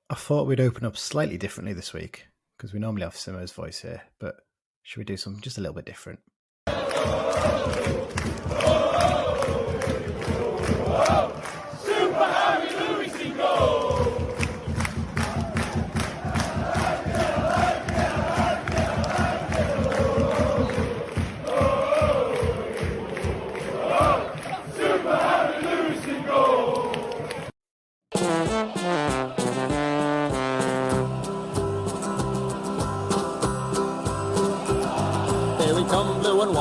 I thought we'd open up slightly differently this week because we normally have Simmo's voice here, but should we do something just a little bit different?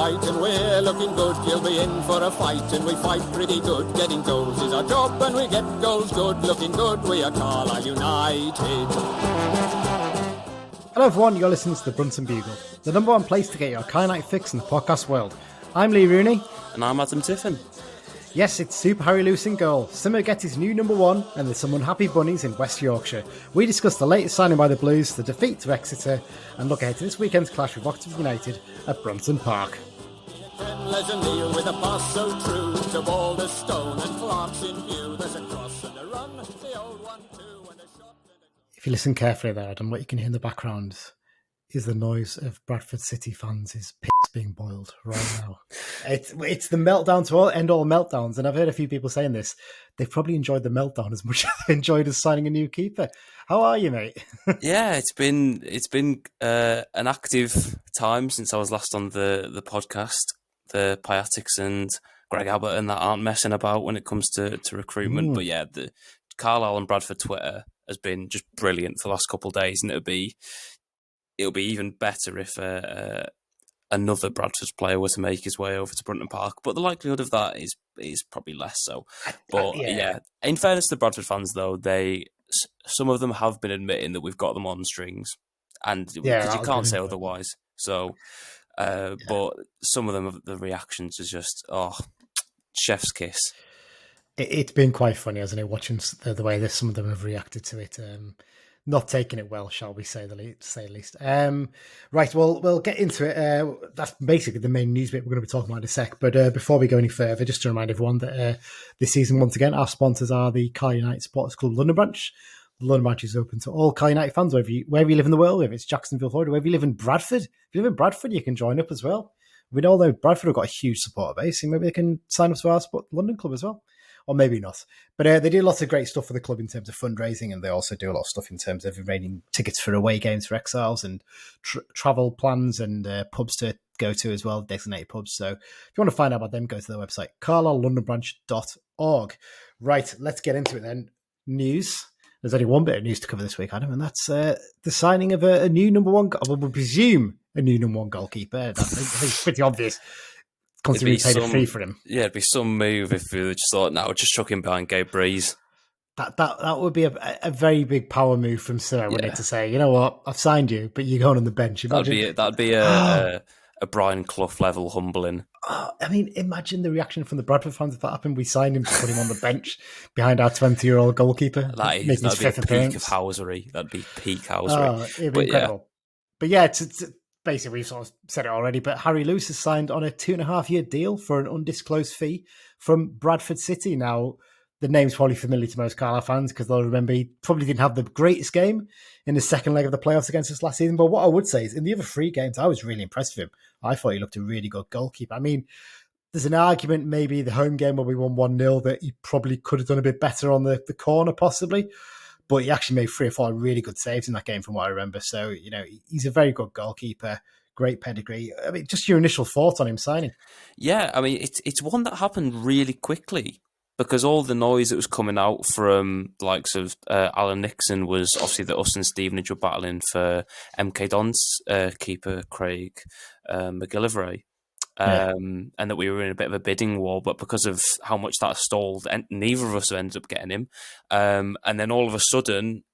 And we're looking good, you'll be in for a fight, and we fight pretty good. Getting goals is our job, and we get goals good. Looking good, we are Carlisle United. Hello everyone, you're listening to the Brunton Bugle, the number one place to get your Carlisle fix in the podcast world. I'm Lee Rooney. And I'm Adam Tiffin. Yes, it's Super Harry Lewis in goal. Simmo gets his new number one, and there's some unhappy bunnies in West Yorkshire. We discuss the latest signing by the Blues, the defeat to Exeter, and look ahead to this weekend's clash with Oxford United at Brunton Park. With a pass so true to Boulder Stone and Clark's in view. There's a cross and a run, the old 1-2 and a shot. If you listen carefully there, Adam, what you can hear in the background is the noise of Bradford City fans' piss being boiled right now. It's the meltdown to end all meltdowns, and I've heard a few people saying this. They've probably enjoyed the meltdown as much as they enjoyed us signing a new keeper. How are you, mate? Yeah, it's been an active time since I was last on the podcast. The Piatics and Greg Abbott and that aren't messing about when it comes to recruitment. But yeah, the Carlisle and Bradford Twitter has been just brilliant for the last couple of days, and it'll be even better if another Bradford player were to make his way over to Brunton Park. But the likelihood of that is probably less so. But yeah, in fairness to Bradford fans though, some of them have been admitting that we've got them on strings, and because you can't say otherwise. So. But some of them, the reactions is just, chef's kiss. It's been quite funny, hasn't it, watching the way that some of them have reacted to it. Not taking it well, shall we say the least. Right, well, we'll get into it. That's basically the main news bit we're going to be talking about in a sec. But before we go any further, just to remind everyone that this season, once again, our sponsors are the Carlisle United Supporters Club London branch. The London branch is open to all Carlisle United fans, wherever you live in the world, whether it's Jacksonville, Florida, wherever you live in Bradford. If you live in Bradford, you can join up as well. We all know Bradford have got a huge supporter base, and maybe they can sign up to our London club as well. Or maybe not. But they do lots of great stuff for the club in terms of fundraising, and they also do a lot of stuff in terms of arranging tickets for away games for exiles and travel plans and pubs to go to as well, designated pubs. So if you want to find out about them, go to their website, carlisle.londonbranch.org. Right, let's get into it then. News. There's only one bit of news to cover this week, Adam, and that's the signing of a new number one, I would presume a new number one goalkeeper. I think it's pretty obvious. Considering we paid a fee for him. Yeah, it'd be some move if we just thought, no, just chuck him behind Gabe Breeze. That would be a very big power move from Sir, wouldn't it, to say, you know what, I've signed you, but you're going on the bench. That'd be a Brian Clough level humbling. I mean, imagine the reaction from the Bradford fans if that happened. We signed him to put him on the bench behind our 20-year-old goalkeeper. That'd be a peak of housery. That'd be peak housery. It'd be incredible. But yeah, basically, we've sort of said it already, but Harry Lewis has signed on a 2.5-year deal for an undisclosed fee from Bradford City. Now, the name's probably familiar to most Carlisle fans because they'll remember he probably didn't have the greatest game in the second leg of the playoffs against us last season. But what I would say is in the other 3 games, I was really impressed with him. I thought he looked a really good goalkeeper. I mean, there's an argument maybe the home game where we won 1-0 that he probably could have done a bit better on the corner possibly. But he actually made 3 or 4 really good saves in that game from what I remember. So, you know, he's a very good goalkeeper. Great pedigree. I mean, just your initial thoughts on him signing. Yeah, I mean, it's one that happened really quickly because all the noise that was coming out from the likes of Alan Nixon was obviously that us and Stevenage were battling for MK Don's keeper, Craig McGillivray. And that we were in a bit of a bidding war, but because of how much that stalled, and neither of us ended up getting him. And then all of a sudden,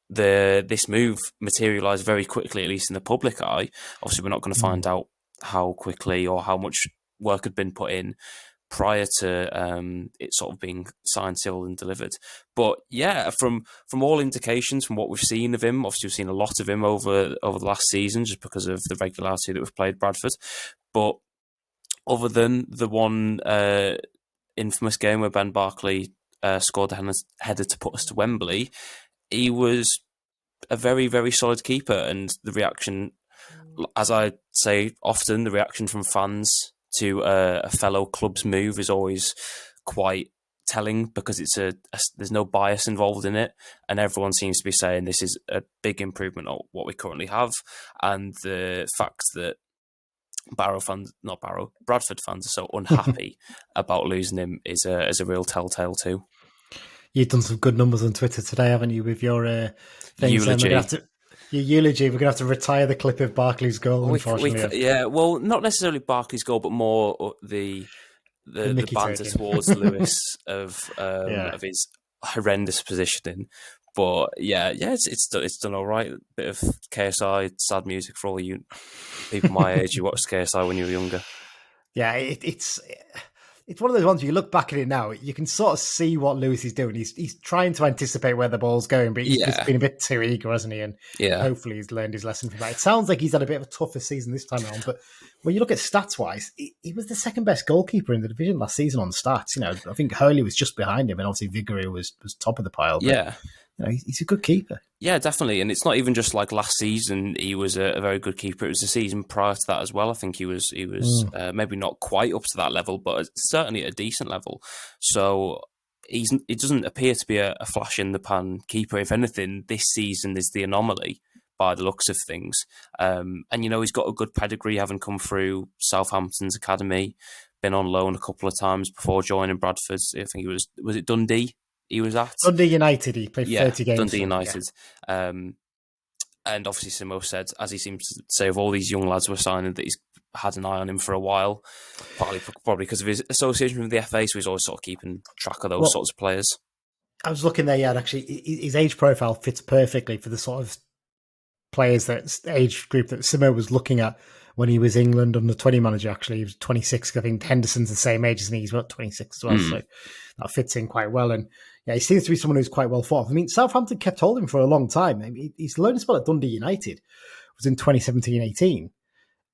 this move materialised very quickly, at least in the public eye. Obviously, we're not going to find out how quickly or how much work had been put in prior to it sort of being signed, sealed and delivered. But yeah, from all indications, from what we've seen of him, obviously we've seen a lot of him over the last season just because of the regularity that we've played Bradford. But other than the one infamous game where Ben Barkley scored the header to put us to Wembley, he was a very, very solid keeper. And the reaction, as I say often, the reaction from fans to a fellow club's move is always quite telling, because there's no bias involved in it, and everyone seems to be saying this is a big improvement on what we currently have. And the fact that Bradford fans are so unhappy about losing him is a real telltale too. You've done some good numbers on Twitter today, haven't you, with your things? Eulogy. Your eulogy. We're going to have to retire the clip of Barkley's goal, unfortunately. Yeah, well, not necessarily Barkley's goal, but more the banter towards Lewis of his horrendous positioning. But it's done all right. Bit of KSI, sad music for all you people my age who watched KSI when you were younger. Yeah, it's one of those ones where you look back at it now, you can sort of see what Lewis is doing. He's trying to anticipate where the ball's going, but he's just been a bit too eager, hasn't he? And hopefully he's learned his lesson from that. It sounds like he's had a bit of a tougher season this time around, but when you look at stats-wise, he was the second best goalkeeper in the division last season on stats. I think Hurley was just behind him, and obviously Vigouroux was top of the pile. But, he's a good keeper. Yeah, definitely. And it's not even just like last season he was a very good keeper. It was the season prior to that as well. I think he was maybe not quite up to that level, but certainly at a decent level. So he doesn't appear to be a flash in the pan keeper. If anything, this season is the anomaly by the looks of things. And he's got a good pedigree, having come through Southampton's academy, been on loan a couple of times before joining Bradford. I think was it Dundee? He was at Dundee United. He played 30 games. Dundee United. And obviously Simmo said, as he seems to say, of all these young lads we're signing, that he's had an eye on him for a while, probably because of his association with the FA, so he's always sort of keeping track of those sorts of players. I was looking there, and actually his age profile fits perfectly for the sort of players, that age group that Simmo was looking at when he was England under 20 manager. Actually, he was 26. I think Henderson's the same age as me. He's about 26 as well, so that fits in quite well. And he seems to be someone who's quite well thought of. I mean, Southampton kept holding him for a long time. I mean, he's learned to spell at Dundee United. It was in 2017-18.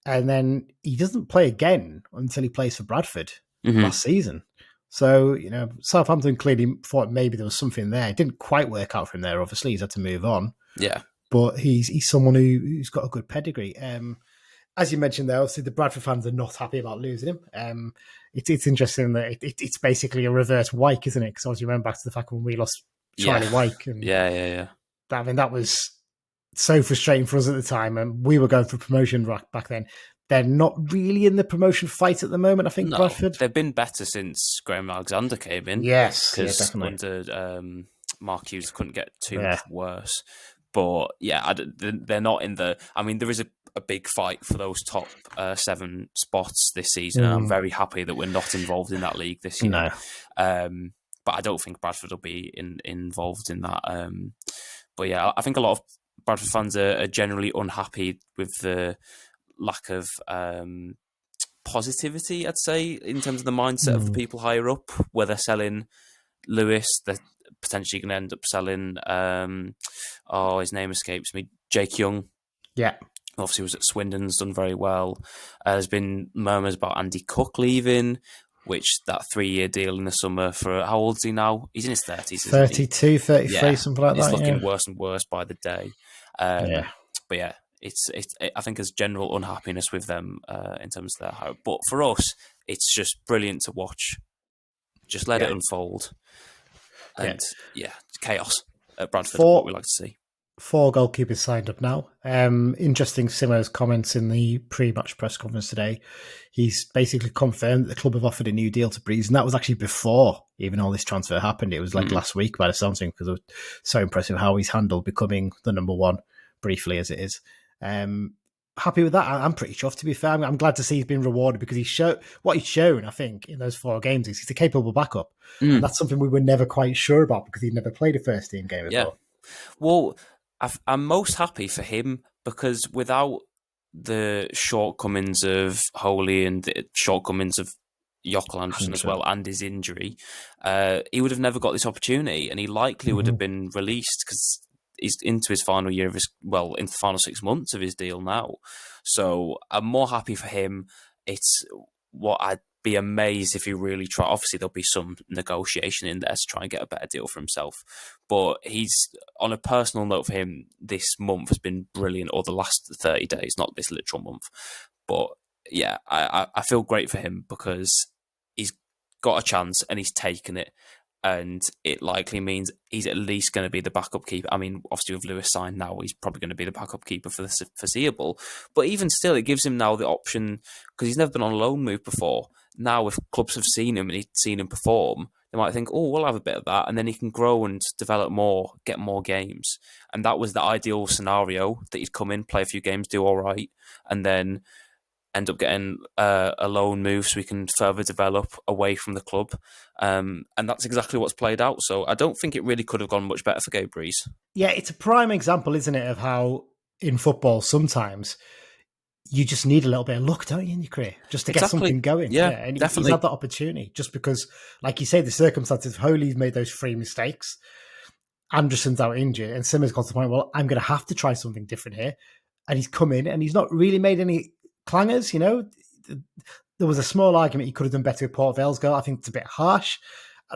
And then he doesn't play again until he plays for Bradford last season. So, Southampton clearly thought maybe there was something there. It didn't quite work out for him there, obviously. He's had to move on. Yeah. But he's someone who's got a good pedigree. As you mentioned there, obviously the Bradford fans are not happy about losing him. It's interesting that it's basically a reverse Wyke, isn't it? Because obviously you remember back to the fact when we lost Charlie Wyke. And that was so frustrating for us at the time, and we were going for promotion back then. They're not really in the promotion fight at the moment, I think, Bradford. They've been better since Graham Alexander came in. Yes, because definitely. under Mark Hughes couldn't get too much worse. But they're not in the... I mean, there is a big fight for those top 7 spots this season, and I'm very happy that we're not involved in that league this year. No. But I don't think Bradford will be involved in that. But I think a lot of Bradford fans are generally unhappy with the lack of positivity, I'd say, in terms of the mindset of the people higher up, where they're selling Lewis. They're potentially going to end up selling, his name escapes me, Jake Young. Yeah. Obviously was at Swindon's, done very well. There's been murmurs about Andy Cook leaving, which that 3-year deal in the summer for, how old is he now? He's in his 30s, 32, 33, something like that. It's looking worse and worse by the day. But it's I think there's general unhappiness with them in terms of their hope. But for us, it's just brilliant to watch. Just let it unfold. And chaos at Bradford, what we like to see. 4 goalkeepers signed up now. Interesting, Simmo's comments in the pre-match press conference today. He's basically confirmed that the club have offered a new deal to Breeze, and that was actually before even all this transfer happened. It was like last week by the sounds of things, because it was so impressive how he's handled becoming the number 1, briefly as it is. Happy with that. I'm pretty chuffed, to be fair. I'm glad to see he's been rewarded, because he's shown, I think, in those 4 games is he's a capable backup. And that's something we were never quite sure about, because he'd never played a first team game before. Well, I'm most happy for him, because without the shortcomings of Holy and the shortcomings of Jokel Anderson as well, and his injury, he would have never got this opportunity, and he likely would have been released, because he's into his final year of into the final 6 months of his deal now. So I'm more happy for him. It's what I be amazed if he really try. Obviously, there'll be some negotiation in there to try and get a better deal for himself. But he's, on a personal note for him, this month has been brilliant, or the last 30 days, not this literal month. But yeah, I feel great for him because he's got a chance and he's taken it. And it likely means he's at least going to be the backup keeper. I mean, obviously with Lewis signed now, he's probably going to be the backup keeper for the foreseeable. But even still, it gives him now the option, because he's never been on a loan move before. Now, if clubs have seen him and he's seen him perform, they might think, oh, we'll have a bit of that. And then he can grow and develop more, get more games. And that was the ideal scenario, that he'd come in, play a few games, do all right, and then end up getting a loan move so we can further develop away from the club. And that's exactly what's played out. So I don't think it really could have gone much better for Gabe Breeze. Yeah, it's a prime example, isn't it, of how in football sometimes you just need a little bit of luck, don't you, in your career, just to get something going. Yeah, and definitely. he's had that opportunity just because, like you say, the circumstances, Holy's made those 3 mistakes, Anderson's out injured, and Simmo's got to the point, well, I'm going to have to try something different here. And he's come in and he's not really made any clangers, There was a small argument he could have done better with Port Vale's goal. I think it's a bit harsh.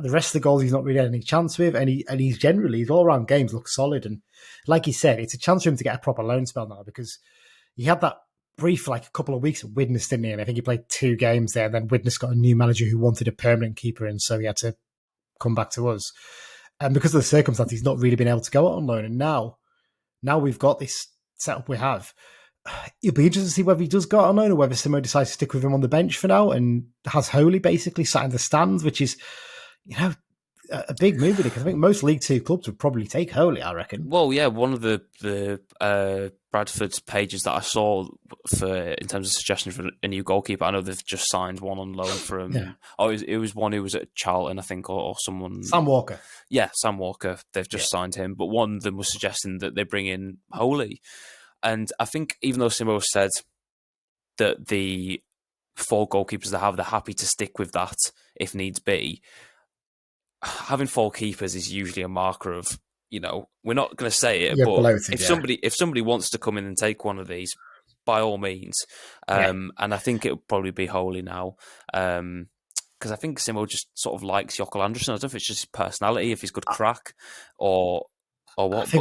The rest of the goals he's not really had any chance with, and he's generally, his all-round games look solid. And like you said, it's a chance for him to get a proper loan spell now, because he had that brief, like a couple of weeks at Widnes, didn't he? And I think he played 2 games there, and then Widnes got a new manager who wanted a permanent keeper, and so he had to come back to us. And because of the circumstances, he's not really been able to go out on loan. And now we've got this setup we have. It'll be interesting to see whether he does go out on loan or whether Simmo decides to stick with him on the bench for now and has Holy basically sat in the stands, which is, a big move, because I think most League Two clubs would probably take Holy, I reckon. Well, yeah, one of the Bradford's pages that I saw in terms of suggestions for a new goalkeeper, I know they've just signed one on loan from. Yeah. Oh, it was one who was at Charlton, I think, or someone. Sam Walker. Yeah, Sam Walker. They've just signed him, but one of them was suggesting that they bring in Holy. And I think even though Simmo said that the 4 goalkeepers they have, they're happy to stick with that if needs be, having 4 keepers is usually a marker of, we're not going to say it, but bloated, if somebody wants to come in and take one of these, by all means. And I think it would probably be Holy now. Because I think Simmo just sort of likes Jokkel Anderson. I don't know if it's just his personality, if he's good crack, or what.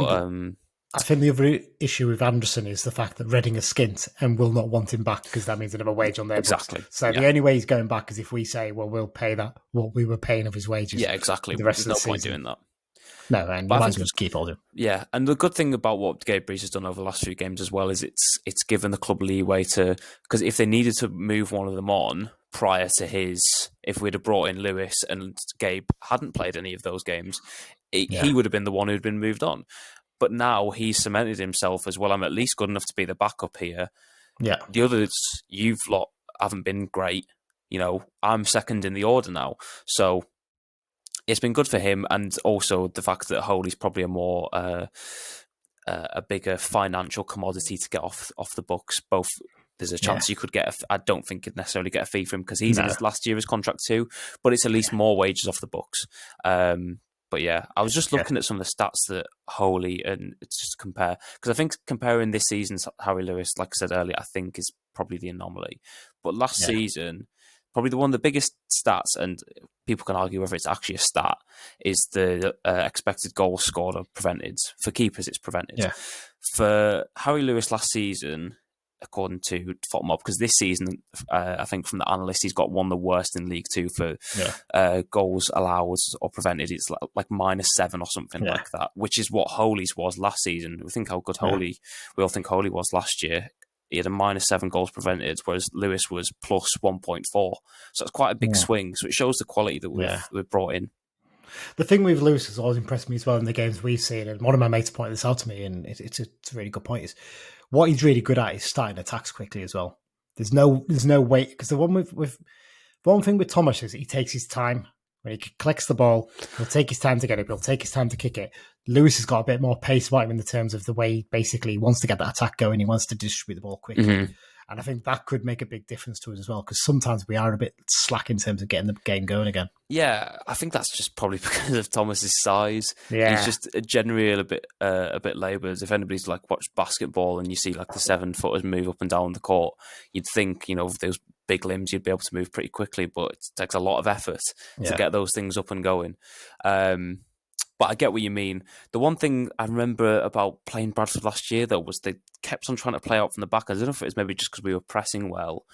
I think the other issue with Anderson is the fact that Reading are skint and will not want him back, because that means another wage on their books. So the only way he's going back is if we say, well, we'll pay that what we were paying of his wages. Yeah, exactly. The rest of the There's no point season. doing that. No, and you might as well just keep holding. Yeah, and the good thing about what Gabe Breeze has done over the last few games as well is it's given the club leeway to, because if they needed to move one of them on prior to if we'd have brought in Lewis and Gabe hadn't played any of those games, he would have been the one who'd been moved on. But now he's cemented himself as, well, I'm at least good enough to be the backup here. Yeah. The others, you've lot haven't been great. I'm second in the order now. So it's been good for him. And also the fact that Holy's probably a bigger financial commodity to get off the books. Both, there's a chance you could get, I don't think you'd necessarily get a fee for him because he's in his last year of his contract too, but it's at least more wages off the books. But yeah, I was just looking at some of the stats that Holy, and it's just to compare, because I think comparing this season's Harry Lewis, like I said earlier, I think is probably the anomaly. But last season, probably one of the biggest stats, and people can argue whether it's actually a stat, is the expected goals scored or prevented. For keepers, it's prevented. Yeah. For Harry Lewis last season, according to FotMob, because this season, I think from the analyst, he's got one of the worst in League Two for goals allowed or prevented. It's like -7 or something like that, which is what Holy's was last season. We think how good we all think Holy was last year. He had a -7 goals prevented, whereas Lewis was +1.4. So it's quite a big swing. So it shows the quality that we've brought in. The thing with Lewis has always impressed me as well in the games we've seen, and one of my mates pointed this out to me, and it's a really good point, is what he's really good at is starting attacks quickly as well. There's no wait, because the one thing with Thomas is he takes his time. When he collects the ball, he'll take his time to get it, he'll take his time to kick it. Lewis has got a bit more pace about him in the terms of the way he basically wants to get that attack going. He wants to distribute the ball quickly. Mm-hmm. And I think that could make a big difference to us as well, because sometimes we are a bit slack in terms of getting the game going again. Yeah, I think that's just probably because of Thomas's size. Yeah. He's just generally a bit laboured. If anybody's like watched basketball and you see like the 7-footers move up and down the court, you'd think, with those big limbs you'd be able to move pretty quickly, but it takes a lot of effort to get those things up and going. But I get what you mean. The one thing I remember about playing Bradford last year, though, was they kept on trying to play out from the back. I don't know if it was maybe just because we were pressing well,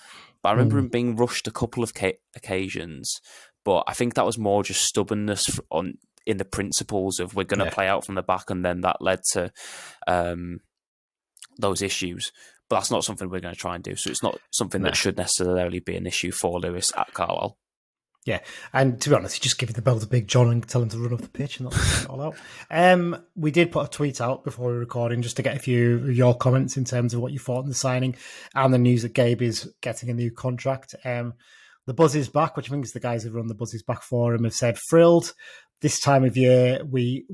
but I remember him being rushed a couple of occasions. But I think that was more just stubbornness in the principles of we're going to play out from the back, and then that led to those issues. But that's not something we're going to try and do. So it's not something that should necessarily be an issue for Lewis at Carlisle. Yeah, and to be honest, you just give the bell to Big John and tell him to run off the pitch and that's it all out. We did put a tweet out before we were recording just to get a few of your comments in terms of what you thought in the signing and the news that Gabe is getting a new contract. The Buzz is back, which I think is the guys who run the Buzz is back forum have said, thrilled. This time of year, we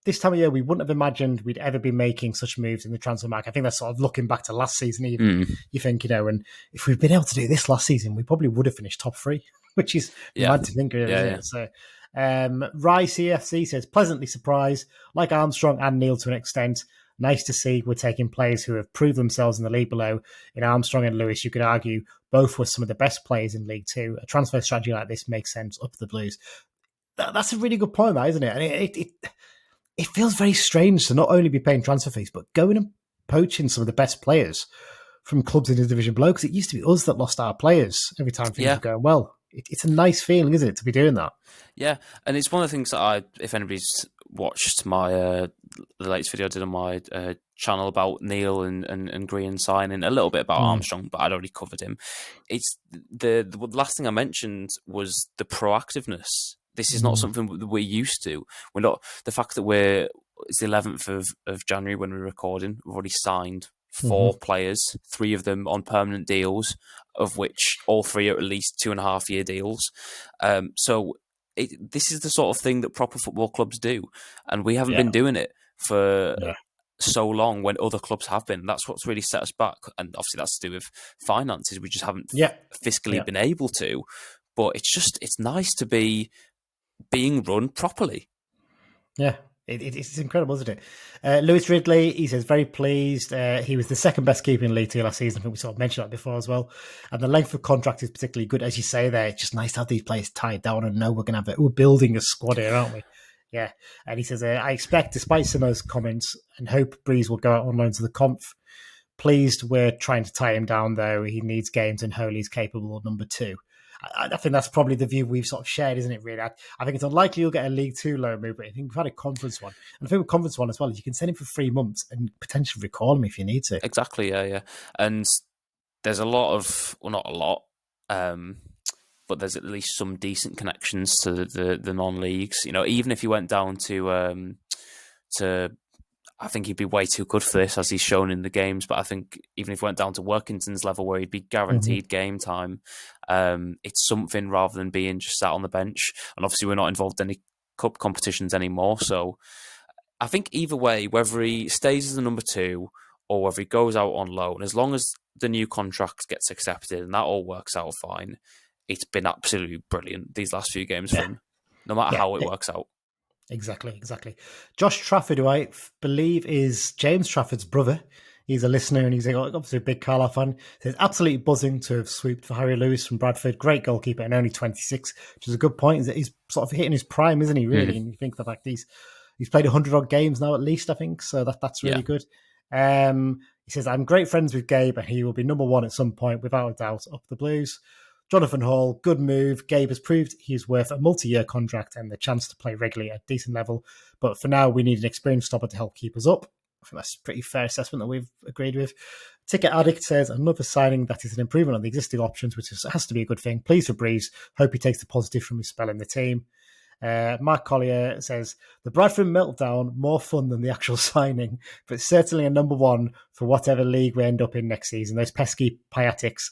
wouldn't have imagined we'd ever be making such moves in the transfer market. I think that's sort of looking back to last season even. You think, and if we'd been able to do this last season, we probably would have finished top 3. Which is mad to think of, isn't it? So, Rye CFC says, pleasantly surprised, like Armstrong and Neil to an extent. Nice to see we're taking players who have proved themselves in the league below. In Armstrong and Lewis, you could argue both were some of the best players in League Two. A transfer strategy like this makes sense up the Blues. That's a really good point, that, isn't it? And it feels very strange to not only be paying transfer fees, but going and poaching some of the best players from clubs in the division below, because it used to be us that lost our players every time things were going well. It's a nice feeling, isn't it, to be doing that? Yeah, and it's one of the things that if anybody's watched my the latest video I did on my channel about Neil and Green signing, a little bit about Armstrong, but I'd already covered him. It's the last thing I mentioned was the proactiveness. This is not something that we're used to. We're not, the fact that it's the 11th of January when we're recording, we've already signed 4 players, 3 of them on permanent deals, of which all 3 are at least 2.5-year deals. So this is the sort of thing that proper football clubs do. And we haven't been doing it for so long when other clubs have been. That's what's really set us back. And obviously that's to do with finances. We just haven't fiscally been able to. But it's nice to be being run properly. Yeah. It's incredible, isn't it? Lewis Ridley, he says, very pleased. He was the second best keeper in League Two last season. I think we sort of mentioned that before as well. And the length of contract is particularly good. As you say there, it's just nice to have these players tied down and know we're building a squad here, aren't we? Yeah. And he says, I expect, despite Simmo's comments, and hope Breeze will go out on loan to the Conf. Pleased we're trying to tie him down, though. He needs games and Holy's capable of number 2. I think that's probably the view we've sort of shared, isn't it, really? I think it's unlikely you'll get a League Two loan move, but I think we've had a conference one. And I think with conference one as well, you can send him for 3 months and potentially recall him if you need to. Exactly, yeah. And there's a lot of, well, not a lot, but there's at least some decent connections to the non-leagues. Even if you went down to I think he'd be way too good for this, as he's shown in the games. But I think even if he went down to Workington's level, where he'd be guaranteed game time, it's something rather than being just sat on the bench. And obviously, we're not involved in any cup competitions anymore. So I think either way, whether he stays as the number 2 or whether he goes out on loan, as long as the new contract gets accepted and that all works out fine, it's been absolutely brilliant these last few games for him, no matter how it works out. Exactly. Josh Trafford, who I believe is James Trafford's brother. He's a listener and he's obviously a big Carlisle fan. Says, absolutely buzzing to have swooped for Harry Lewis from Bradford. Great goalkeeper and only 26, which is a good point. Is that he's sort of hitting his prime, isn't he, really? And you think the fact he's played 100-odd games now at least, I think. So that's really good. He says, I'm great friends with Gabe and he will be number 1 at some point, without a doubt, up the Blues. Jonathan Hall, good move. Gabe has proved he's worth a multi-year contract and the chance to play regularly at a decent level. But for now, we need an experienced stopper to help keep us up. I think that's a pretty fair assessment that we've agreed with. Ticket Addict says, another signing that is an improvement on the existing options, which has to be a good thing. Pleased for Breeze. Hope he takes the positive from his spell in the team. Mark Collier says, the Bradford meltdown, more fun than the actual signing, but certainly a number 1 for whatever league we end up in next season. Those pesky Piatics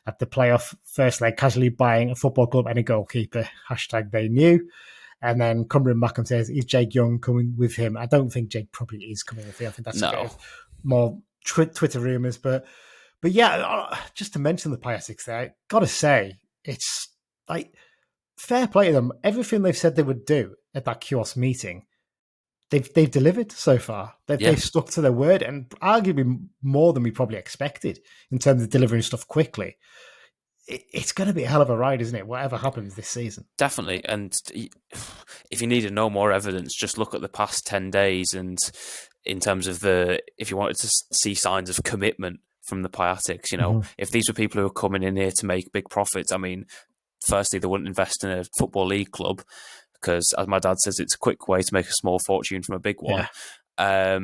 at the playoff first leg, casually buying a football club and a goalkeeper. # they knew. And then Cumbrian Mackham says, is Jake Young coming with him? I don't think Jake probably is coming with him. I think that's a bit of more Twitter rumours. But But yeah, just to mention the Piatics there, gotta say, it's like fair play to them. Everything they've said they would do at that kiosk meeting, they've delivered so far. Yeah, They've stuck to their word, and arguably more than we probably expected in terms of delivering stuff quickly. It's going to be a hell of a ride, isn't it? Whatever happens this season. definitely. And if you needed no more evidence, just look at the past 10 days. And in terms of if you wanted to see signs of commitment from the Piatics, if these were people who were coming in here to make big profits, I mean, firstly, they wouldn't invest in a football league club because, as my dad says, it's a quick way to make a small fortune from a big one. Yeah.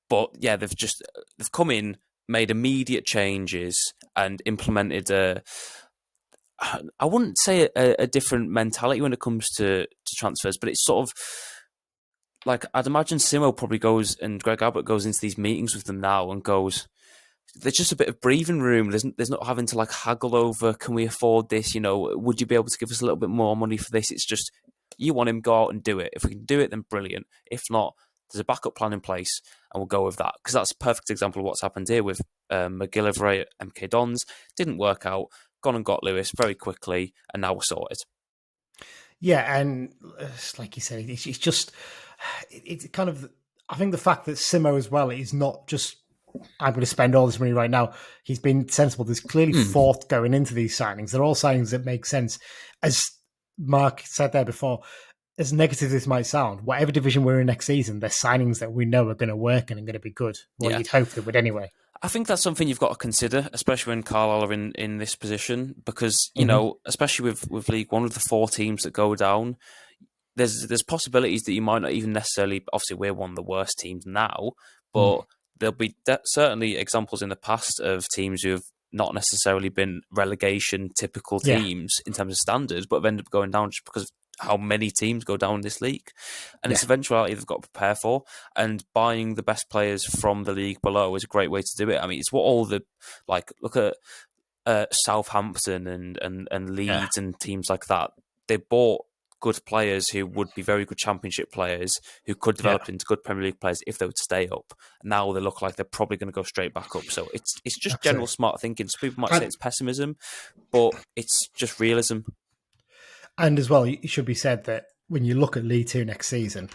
But yeah, they've come in, made immediate changes, and implemented I wouldn't say a different mentality when it comes to transfers, but it's sort of like, I'd imagine Simmo probably goes, and Greg Abbott goes into these meetings with them now and goes, there's just a bit of breathing room. There's not having to like haggle over, can we afford this? Would you be able to give us a little bit more money for this? It's just, you want him, go out and do it. If we can do it, then brilliant. If not, there's a backup plan in place and we'll go with that. Because that's a perfect example of what's happened here with McGillivray at MK Dons. Didn't work out. Gone and got Lewis very quickly, and now we're sorted. Yeah, and like you said, it's just, it's kind of, I think the fact that Simmo as well is not just, I'm going to spend all this money right now. He's been sensible. There's clearly thought going into these signings. They're all signings that make sense. As Mark said there before, as negative as this might sound, whatever division we're in next season, they're signings that we know are going to work and are going to be good. Well, you'd hope they would anyway. I think that's something you've got to consider, especially when Carlisle are in this position, because, especially with League One, of the 4 teams that go down, there's possibilities that you might not even necessarily, obviously we're one of the worst teams now, but there'll be certainly examples in the past of teams who have not necessarily been relegation typical teams in terms of standards, but have ended up going down just because of how many teams go down this league. And it's eventuality they've got to prepare for. And buying the best players from the league below is a great way to do it. I mean, it's what all the, like, look at Southampton and Leeds and teams like that. They bought good players who would be very good championship players who could develop into good Premier League players if they would stay up. Now they look like they're probably going to go straight back up. So it's just general smart thinking. So people might say it's pessimism, but it's just realism. And as well, it should be said that when you look at League Two next season,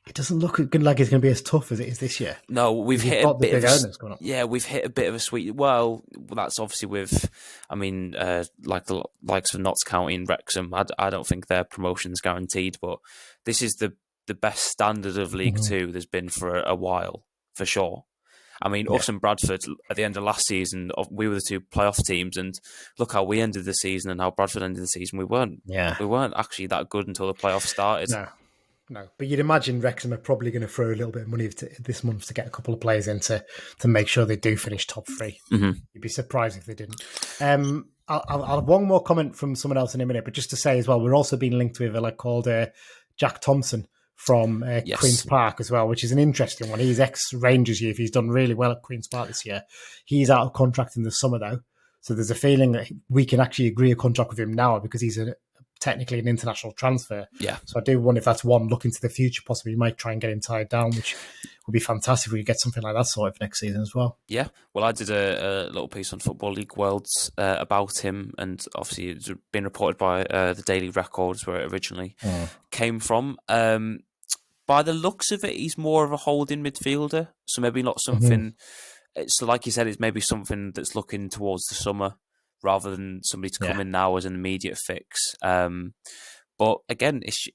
it doesn't look like it's going to be as tough as it is this year. No, we've hit a bit of owners going up. Yeah, we've hit a bit of a sweet. Well, that's obviously with, like the likes of Notts County and Wrexham. I don't think their promotion's guaranteed, but this is the best standard of League Two there's been for a while, for sure. I mean, us and Bradford at the end of last season, we were the 2 playoff teams, and look how we ended the season and how Bradford ended the season. We weren't actually that good until the playoffs started. No. But you'd imagine Wrexham are probably going to throw a little bit of money this month to get a couple of players in to make sure they do finish top 3. You'd be surprised if they didn't. I'll have one more comment from someone else in a minute, but just to say as well, we're also being linked with a lad called Jack Thompson from Queen's Park as well, which is an interesting one. He's ex-Rangers youth. He's done really well at Queen's Park this year. He's out of contract in the summer, though. So there's a feeling that we can actually agree a contract with him now because he's technically an international transfer. Yeah. So I do wonder if that's one look into the future. Possibly you might try and get him tied down, which would be fantastic if we could get something like that sorted for next season as well. Yeah. Well, I did a little piece on Football League Worlds about him, and obviously it's been reported by the Daily Records where it originally came from. By the looks of it, he's more of a holding midfielder, so maybe not something. So, like you said, it's maybe something that's looking towards the summer rather than somebody to come in now as an immediate fix. But again, it's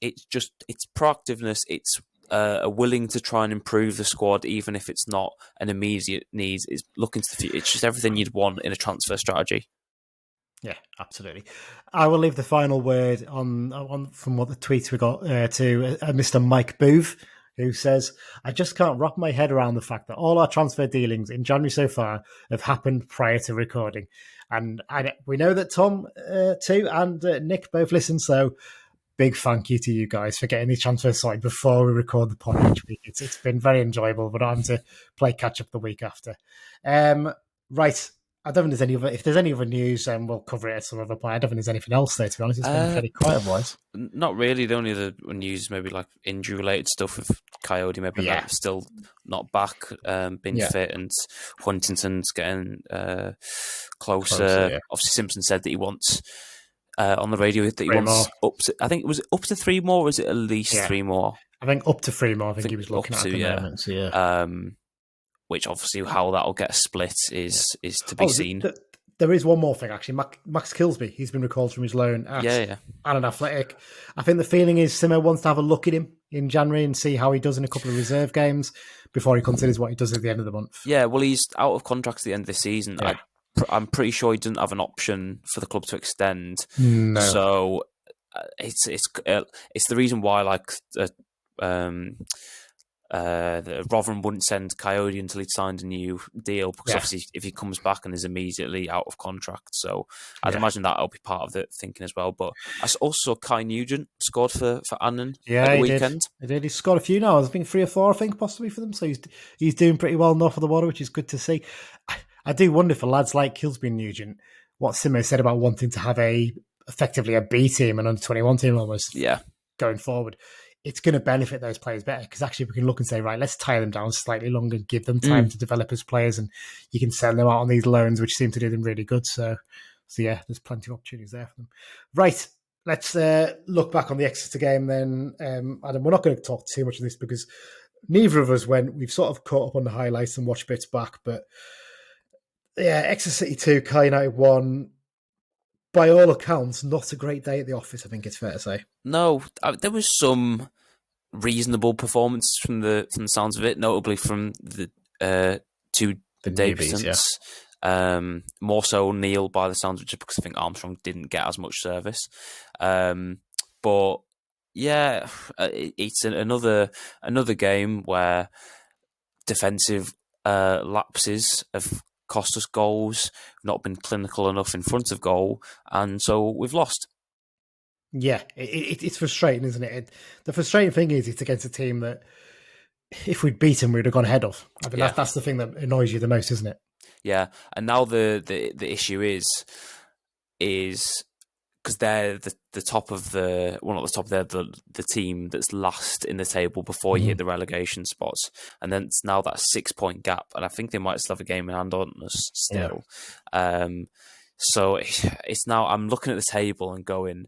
proactiveness. It's willing to try and improve the squad, even if it's not an immediate need. It's looking to the future. It's just everything you'd want in a transfer strategy. Yeah, absolutely. I will leave the final word on from what the tweets we got to Mr. Mike Booth, who says, I just can't wrap my head around the fact that all our transfer dealings in January so far have happened prior to recording. And we know that Tom, too, and Nick both listen, so big thank you to you guys for getting these transfers sorted before we record the pod each week. It's been very enjoyable, but I'm to play catch-up the week after. Right. I don't think there's any other. If there's any other news, we'll cover it at some other point. I don't think there's anything else there. To be honest, it's been fairly quiet otherwise. Not really. The only other news, maybe like injury related stuff with Coyote, maybe that's still not back, been fit, and Huntington's getting closer. Obviously, Simpson said that he wants on the radio that he wants up to. I think it was up to 3 more. Or is it at least 3 more? I think up to 3 more. I think he was looking at the moment. So, which obviously how that'll get split is to be seen. There is one more thing, actually. Max Kilsby, he's been recalled from his loan at an Athletic. I think the feeling is Simmo wants to have a look at him in January and see how he does in a couple of reserve games before he considers what he does at the end of the month. Yeah, well, he's out of contract at the end of the season. Yeah. I'm pretty sure he doesn't have an option for the club to extend. No. So it's the reason why Rotherham wouldn't send Coyote until he'd signed a new deal, because obviously if he comes back and is immediately out of contract, so I'd imagine that'll be part of the thinking as well. But I also saw Kai Nugent scored for Annan at the weekend. He did. He's scored a few now. I think 3 or 4, I think, possibly for them. So he's doing pretty well north of the water, which is good to see. I do wonder for lads like Kilsby and Nugent what Simmo said about wanting to have effectively a B team, an under 21 team almost. Going forward. It's going to benefit those players better, because actually we can look and say, right, let's tie them down slightly longer, give them time to develop as players, and you can send them out on these loans, which seem to do them really good. So yeah, there's plenty of opportunities there for them. Right, let's look back on the Exeter game then. Adam, we're not going to talk too much of this because neither of us we've sort of caught up on the highlights and watched bits back, but yeah, Exeter City 2, Carl United 1. By all accounts, not a great day at the office, I think it's fair to say. No, there was some reasonable performance from the sounds of it, notably from the 2 debutants. More so Neil by the sounds of it, just because I think Armstrong didn't get as much service. But yeah, it's another game where defensive lapses have cost us goals, not been clinical enough in front of goal, and so we've lost. Yeah, it's frustrating, isn't it? The frustrating thing is it's against a team that if we'd beaten, we'd have gone ahead of. I mean, that's the thing that annoys you the most, isn't it? Yeah, and now the issue is because they're the top of the team that's last in the table before you hit the relegation spots, and then it's now that 6-point gap, and I think they might still have a game in hand on us still. So it's now I'm looking at the table and going,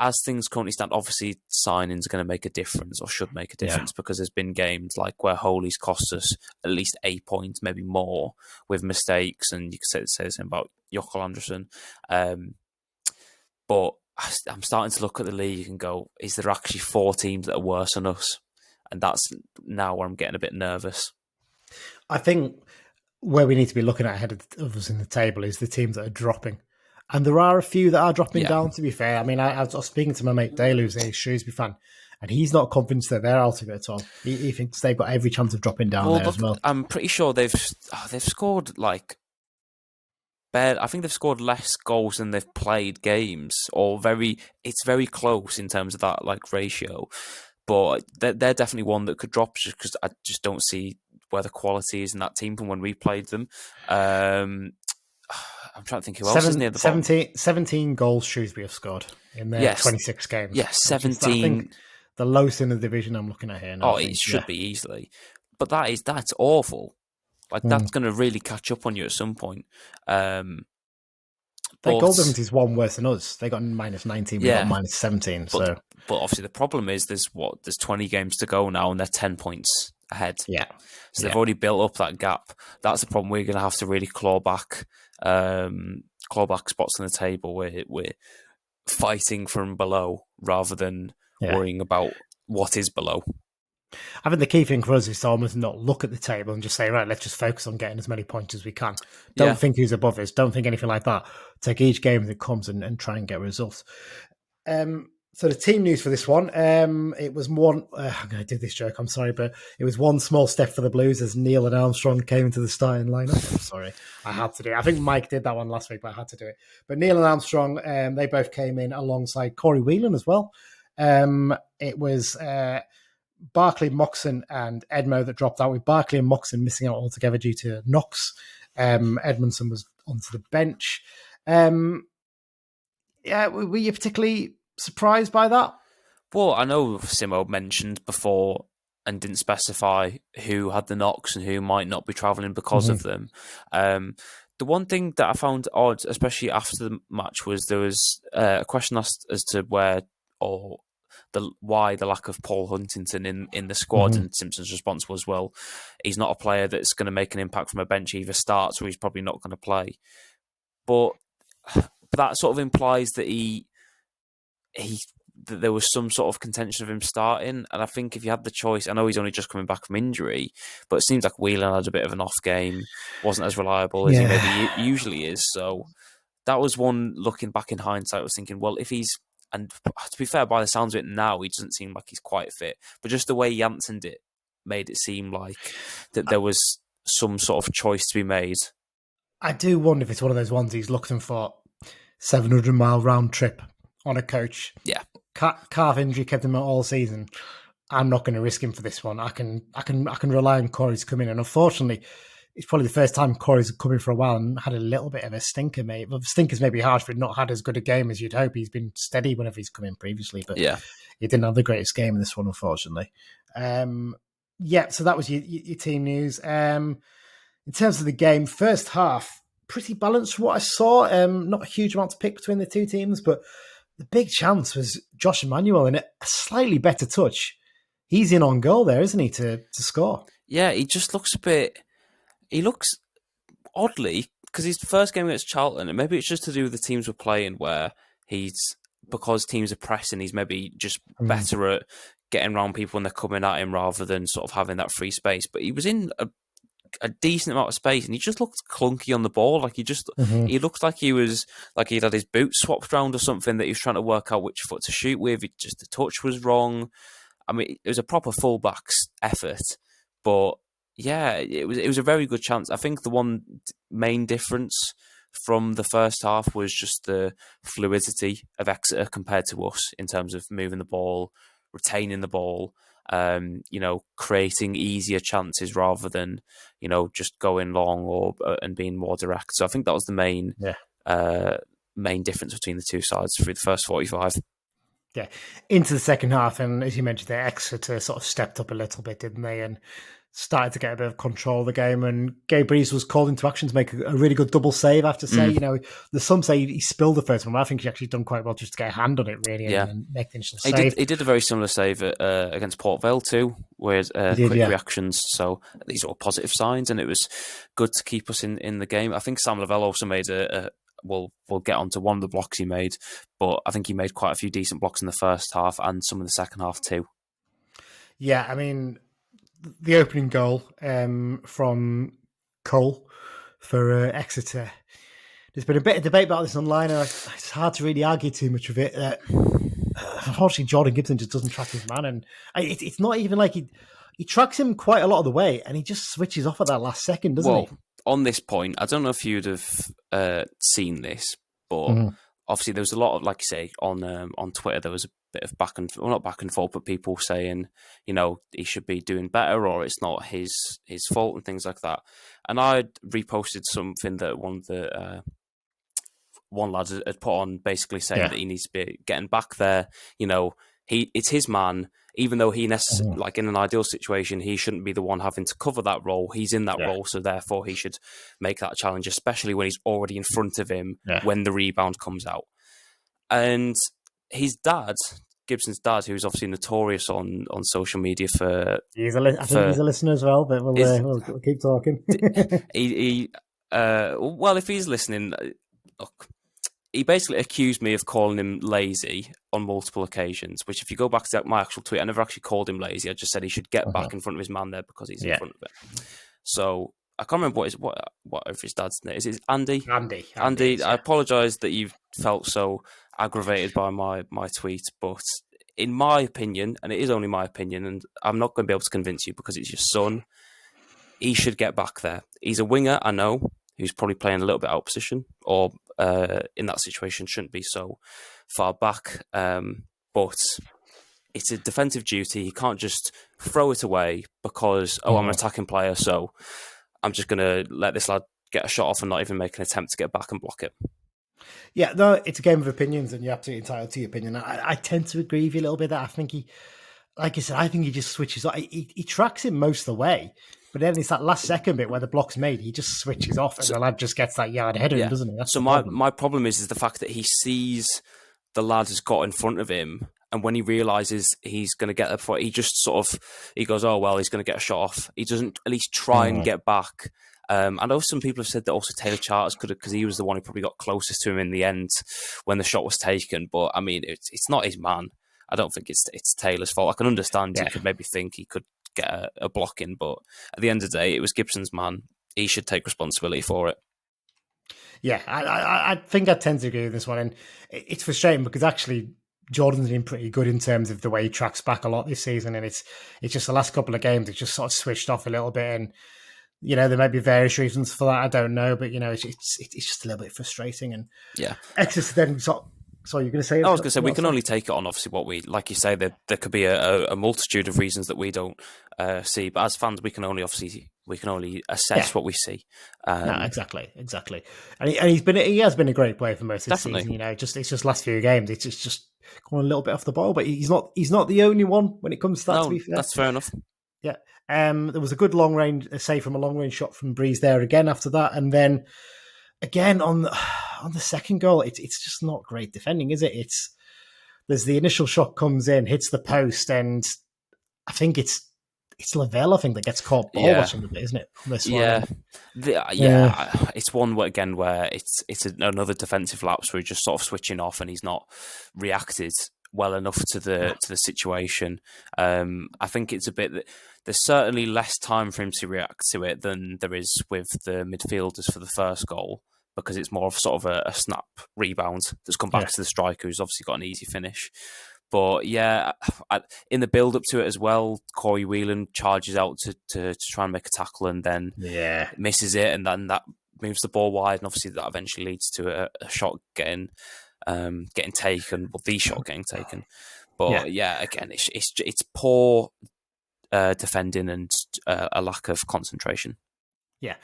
as things currently stand, obviously signings are going to make a difference, or should make a difference, because there's been games like where Holy's cost us at least 8 points, maybe more, with mistakes, and you could say the same about Jokkel Anderson. But I'm starting to look at the league and go, is there actually 4 teams that are worse than us? And that's now where I'm getting a bit nervous. I think where we need to be looking at ahead of us in the table is the teams that are dropping. And there are a few that are dropping down, to be fair. I mean, I was speaking to my mate Dale, who's a Shrewsbury fan, and he's not convinced that they're out of it at all. He thinks they've got every chance of dropping down there as well. I'm pretty sure they've scored I think they've scored less goals than they've played games, or it's very close in terms of that ratio. But they're definitely one that could drop, just because I just don't see where the quality is in that team from when we played them. I'm trying to think who else is near the bottom. 17 goals Shrewsbury have scored in their 26 games. Yes, 17. I think the lowest in the division I'm looking at here now. It should be easily. But that's awful. That's going to really catch up on you at some point. Their goal difference is one worse than us. They got minus 19, we got minus 17. But obviously the problem is there's 20 games to go now, and they're 10 points ahead. Yeah. So they've already built up that gap. That's the problem. We're going to have to really claw back spots on the table where we're fighting from below rather than worrying about what is below. I think the key thing for us is to almost not look at the table and just say, right, let's just focus on getting as many points as we can. Don't think who's above us. Don't think anything like that. Take each game that comes and try and get results. So the team news for this one, it was one, I'm going to do this joke, I'm sorry, but it was one small step for the Blues as Neil and Armstrong came into the starting lineup. I'm sorry, I had to do it. I think Mike did that one last week, but I had to do it. But Neil and Armstrong, they both came in alongside Corey Whelan as well. It was Barkley, Moxon and Edmo that dropped out, with Barkley and Moxon missing out altogether due to knocks. Edmondson was onto the bench. Were you particularly surprised by that? Well, I know Simmo mentioned before and didn't specify who had the knocks and who might not be travelling because of them. The one thing that I found odd, especially after the match, was there was a question asked as to why the lack of Paul Huntington in the squad, and Simpson's response was, well, he's not a player that's going to make an impact from a bench. He either starts or he's probably not going to play. But that sort of implies that that there was some sort of contention of him starting. And I think if you had the choice, I know he's only just coming back from injury, but it seems like Whelan had a bit of an off game, wasn't as reliable as he maybe usually is. So that was one, looking back in hindsight, I was thinking, well, if he's, and to be fair, by the sounds of it now, he doesn't seem like he's quite fit, but just the way he answered it made it seem like that there was some sort of choice to be made. I do wonder if it's one of those ones he's looking for 700-mile round trip on a coach. Yeah. Calf injury kept him out all season. I'm not going to risk him for this one. I can rely on Corey to come in. And unfortunately, it's probably the first time Corey's come in for a while and had a little bit of a stinker, mate. Well, stinker's maybe harsh for not had as good a game as you'd hope. He's been steady whenever he's come in previously, but he didn't have the greatest game in this one, unfortunately. So that was your team news. In terms of the game, first half, pretty balanced from what I saw. Not a huge amount to pick between the two teams, but the big chance was Josh Emmanuel in a slightly better touch. He's in on goal there, isn't he, to score? Yeah, he just looks he looks oddly, because his first game against Charlton, and maybe it's just to do with the teams we're playing where because teams are pressing, he's maybe just better at getting around people when they're coming at him rather than sort of having that free space. But he was in a decent amount of space, and he just looked clunky on the ball. Like he looked like he was like he'd had his boots swapped around or something, that he was trying to work out which foot to shoot with. Just the touch was wrong. I mean, it was a proper fullback's effort, but yeah, it was a very good chance. I think the one main difference from the first half was just the fluidity of Exeter compared to us in terms of moving the ball, retaining the ball. Creating easier chances rather than, just going long and being more direct. So I think that was the main difference between the two sides through the first 45. Yeah, into the second half, and as you mentioned, Exeter sort of stepped up a little bit, didn't they? And started to get a bit of control of the game, and Gabe Breeze was called into action to make a really good double save, I have to say. There's some say he spilled the first one, but I think he's actually done quite well just to get a hand on it, really, and make the initial save. He did a very similar save against Port Vale too, with quick reactions, so these are all positive signs, and it was good to keep us in the game. I think Sam Lavelle also made we'll get onto one of the blocks he made, but I think he made quite a few decent blocks in the first half and some in the second half too. Yeah, I mean, the opening goal from Cole for Exeter. There's been a bit of debate about this online, and it's hard to really argue too much of it. Unfortunately, Jordan Gibson just doesn't track his man, and it's not even like he tracks him quite a lot of the way, and he just switches off at that last second, doesn't he? On this point, I don't know if you'd have seen this, but obviously there was a lot of, like you say, on Twitter, there was a bit of not back and forth, but people saying, he should be doing better, or it's not his fault and things like that. And I reposted something that one lad had put on, basically saying that he needs to be getting back there. It's his man, even though like in an ideal situation, he shouldn't be the one having to cover that role. He's in that role, so therefore he should make that challenge, especially when he's already in front of him when the rebound comes out. And his dad, Gibson's dad, who's obviously notorious on social media for... I think he's a listener as well, but we'll keep talking. Well, if he's listening, look, he basically accused me of calling him lazy on multiple occasions, which if you go back to my actual tweet, I never actually called him lazy. I just said he should get back in front of his man there because he's in front of it. So I can't remember what if his dad's name is. It Andy? Andy, I apologise that you felt so aggravated by my tweet, but in my opinion, and it is only my opinion, and I'm not going to be able to convince you because it's your son, he should get back there. He's a winger, I know, who's probably playing a little bit out of position, or in that situation shouldn't be so far back. But it's a defensive duty. He can't just throw it away because, I'm an attacking player, so I'm just going to let this lad get a shot off and not even make an attempt to get back and block it. Yeah, no, it's a game of opinions, and you're absolutely entitled to your opinion. I tend to agree with you a little bit. That I think he, like I said, I think he just switches off. He tracks him most of the way, but then it's that last second bit where the block's made, he just switches off, and the lad just gets that yard ahead of him, doesn't he? That's so my problem is the fact that he sees the lad has got in front of him, and when he realizes he's going to get there before, he just he goes, oh well, he's going to get a shot off. He doesn't at least try and get back. I know some people have said that also Taylor Charters could have, because he was the one who probably got closest to him in the end when the shot was taken. But I mean, it's not his man. I don't think it's Taylor's fault. I can understand he could maybe think he could get a block in, but at the end of the day, it was Gibson's man. He should take responsibility for it. Yeah, I think I tend to agree with this one, and it's frustrating because actually Jordan's been pretty good in terms of the way he tracks back a lot this season, and it's just the last couple of games it's just sort of switched off a little bit, and there may be various reasons for that. I don't know, but it's just a little bit frustrating. And Exeter then sorry, you're going to say? I was going to say we can only take it on obviously what we like. You say there could be a multitude of reasons that we don't see, but as fans we can only assess what we see. No, exactly, and he has been a great player for most of the season. It's just last few games it's just going a little bit off the ball, but he's not the only one when it comes to that. No, to be fair, that's fair enough. Yeah. There was a good long range save from a long range shot from Breeze there again after that, and then again on the second goal, it's just not great defending, is it? There's the initial shot comes in, hits the post, and I think it's Lavelle, I think, that gets caught ball watching a bit, isn't it? It's one where it's another defensive lapse where he's just sort of switching off and he's not reacted well enough to the situation. I think it's a bit that there's certainly less time for him to react to it than there is with the midfielders for the first goal, because it's more of sort of a snap rebound that's come back to the striker, who's obviously got an easy finish. But in the build up to it as well, Corey Whelan charges out to try and make a tackle and then misses it, and then that moves the ball wide, and obviously that eventually leads to a shot getting taken, or the shot getting taken. But again, it's poor defending and a lack of concentration. Yeah.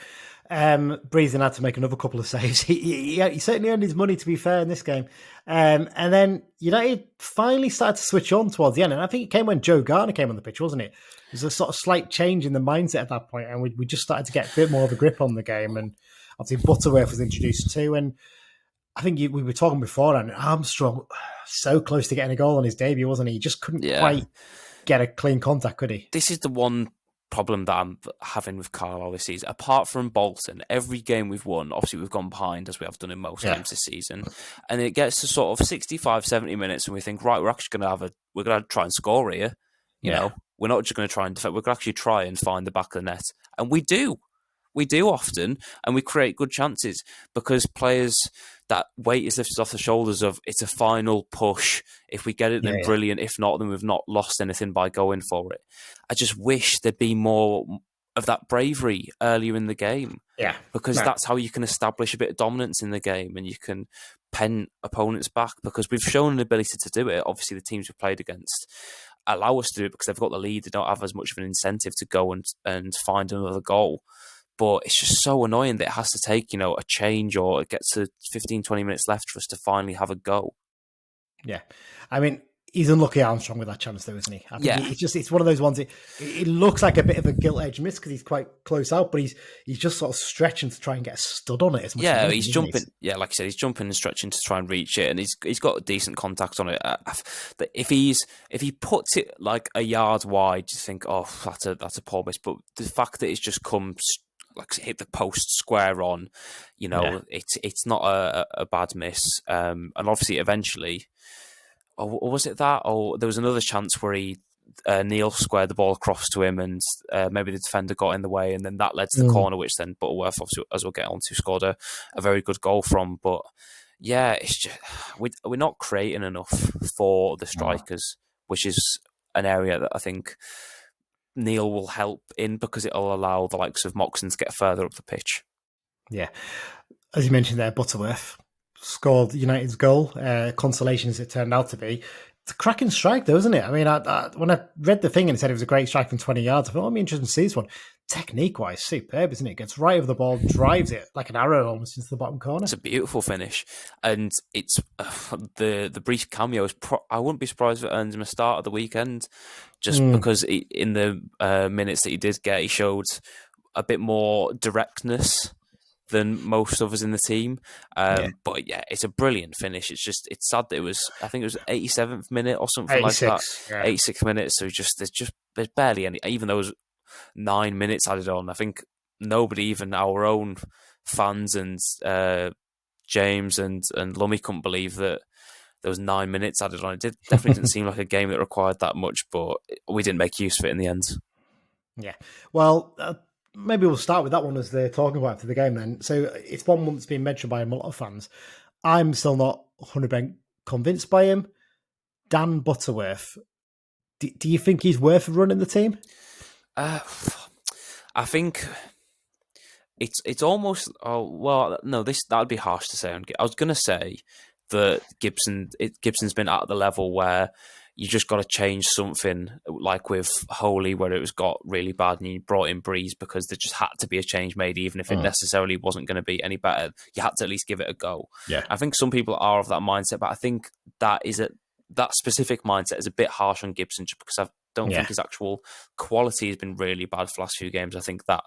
Breathing had to make another couple of saves. He certainly earned his money, to be fair, in this game. And then United finally started to switch on towards the end. And I think it came when Joe Garner came on the pitch, wasn't it? There's a sort of slight change in the mindset at that point, and we just started to get a bit more of a grip on the game. And obviously Butterworth was introduced too. And I think we were talking before, and Armstrong so close to getting a goal on his debut, wasn't he? He just couldn't quite get a clean contact, could he? This is the one problem that I'm having with Carlisle this season. Apart from Bolton, every game we've won, obviously we've gone behind as we have done in most games this season, and it gets to sort of 65, 70 minutes and we think, right, we're actually going to try and score here. You know, we're not just going to try and defend, we're going to actually try and find the back of the net. And we do often, and we create good chances because players, that weight is lifted off the shoulders of it's a final push. If we get it, then brilliant. If not, then we've not lost anything by going for it. I just wish there'd be more of that bravery earlier in the game. Yeah. Because that's how you can establish a bit of dominance in the game and you can pen opponents back, because we've shown an ability to do it. Obviously, the teams we've played against allow us to do it because they've got the lead. They don't have as much of an incentive to go and find another goal. But it's just so annoying that it has to take, a change, or it gets to 15, 20 minutes left for us to finally have a go. Yeah. I mean, he's unlucky, Armstrong, with that chance, though, isn't he? I think it's one of those ones, it looks like a bit of a gilt-edged miss because he's quite close out, but he's just sort of stretching to try and get a stud on it as much as he's jumping. Yeah, like I said, he's jumping and stretching to try and reach it, and he's got a decent contact on it. If he puts it like a yard wide, you think, oh, that's a poor miss. But the fact that it's just come like hit the post square on, it's not a bad miss. And obviously, eventually, or was it that? Or there was another chance where Neil squared the ball across to him, and maybe the defender got in the way, and then that led to the corner, which then Butterworth, obviously, as we'll get on to, scored a very good goal from. But yeah, it's just we're not creating enough for the strikers, which is an area that I think Neil will help in, because it'll allow the likes of Moxon to get further up the pitch. Yeah. As you mentioned there, Butterworth scored United's goal, consolation as it turned out to be. It's a cracking strike though, isn't it? I mean, when I read the thing and it said it was a great strike from 20 yards, I thought, I'm interested to see this one. technique-wise, superb, isn't it? Gets right over the ball, drives it like an arrow almost into the bottom corner. It's a beautiful finish, and it's the brief cameo is. I wouldn't be surprised if it earns him a start at the weekend, just because in the minutes that he did get, he showed a bit more directness than most of us in the team. But yeah, it's a brilliant finish. It's sad that I think it was 87th minute or something like that. 86th minute. So there's barely any, even though it was 9 minutes added on. I think nobody, even our own fans and James and Lummy, couldn't believe that there was 9 minutes added on. It definitely didn't seem like a game that required that much, but we didn't make use of it in the end. Yeah. Well, maybe we'll start with that one as they're talking about after the game then. So it's one that's been mentioned by a lot of fans. I'm still not 100% convinced by him. Dan Butterworth, do you think he's worth running the team? I think it's almost. Oh well, no. That would be harsh to say. I was going to say that Gibson's been at the level where you just got to change something, like with Holy, where it was got really bad, and you brought in Breeze because there just had to be a change made, even if it necessarily wasn't going to be any better. You had to at least give it a go. Yeah, I think some people are of that mindset, but I think that specific mindset is a bit harsh on Gibson, just because I don't think his actual quality has been really bad for the last few games. I think that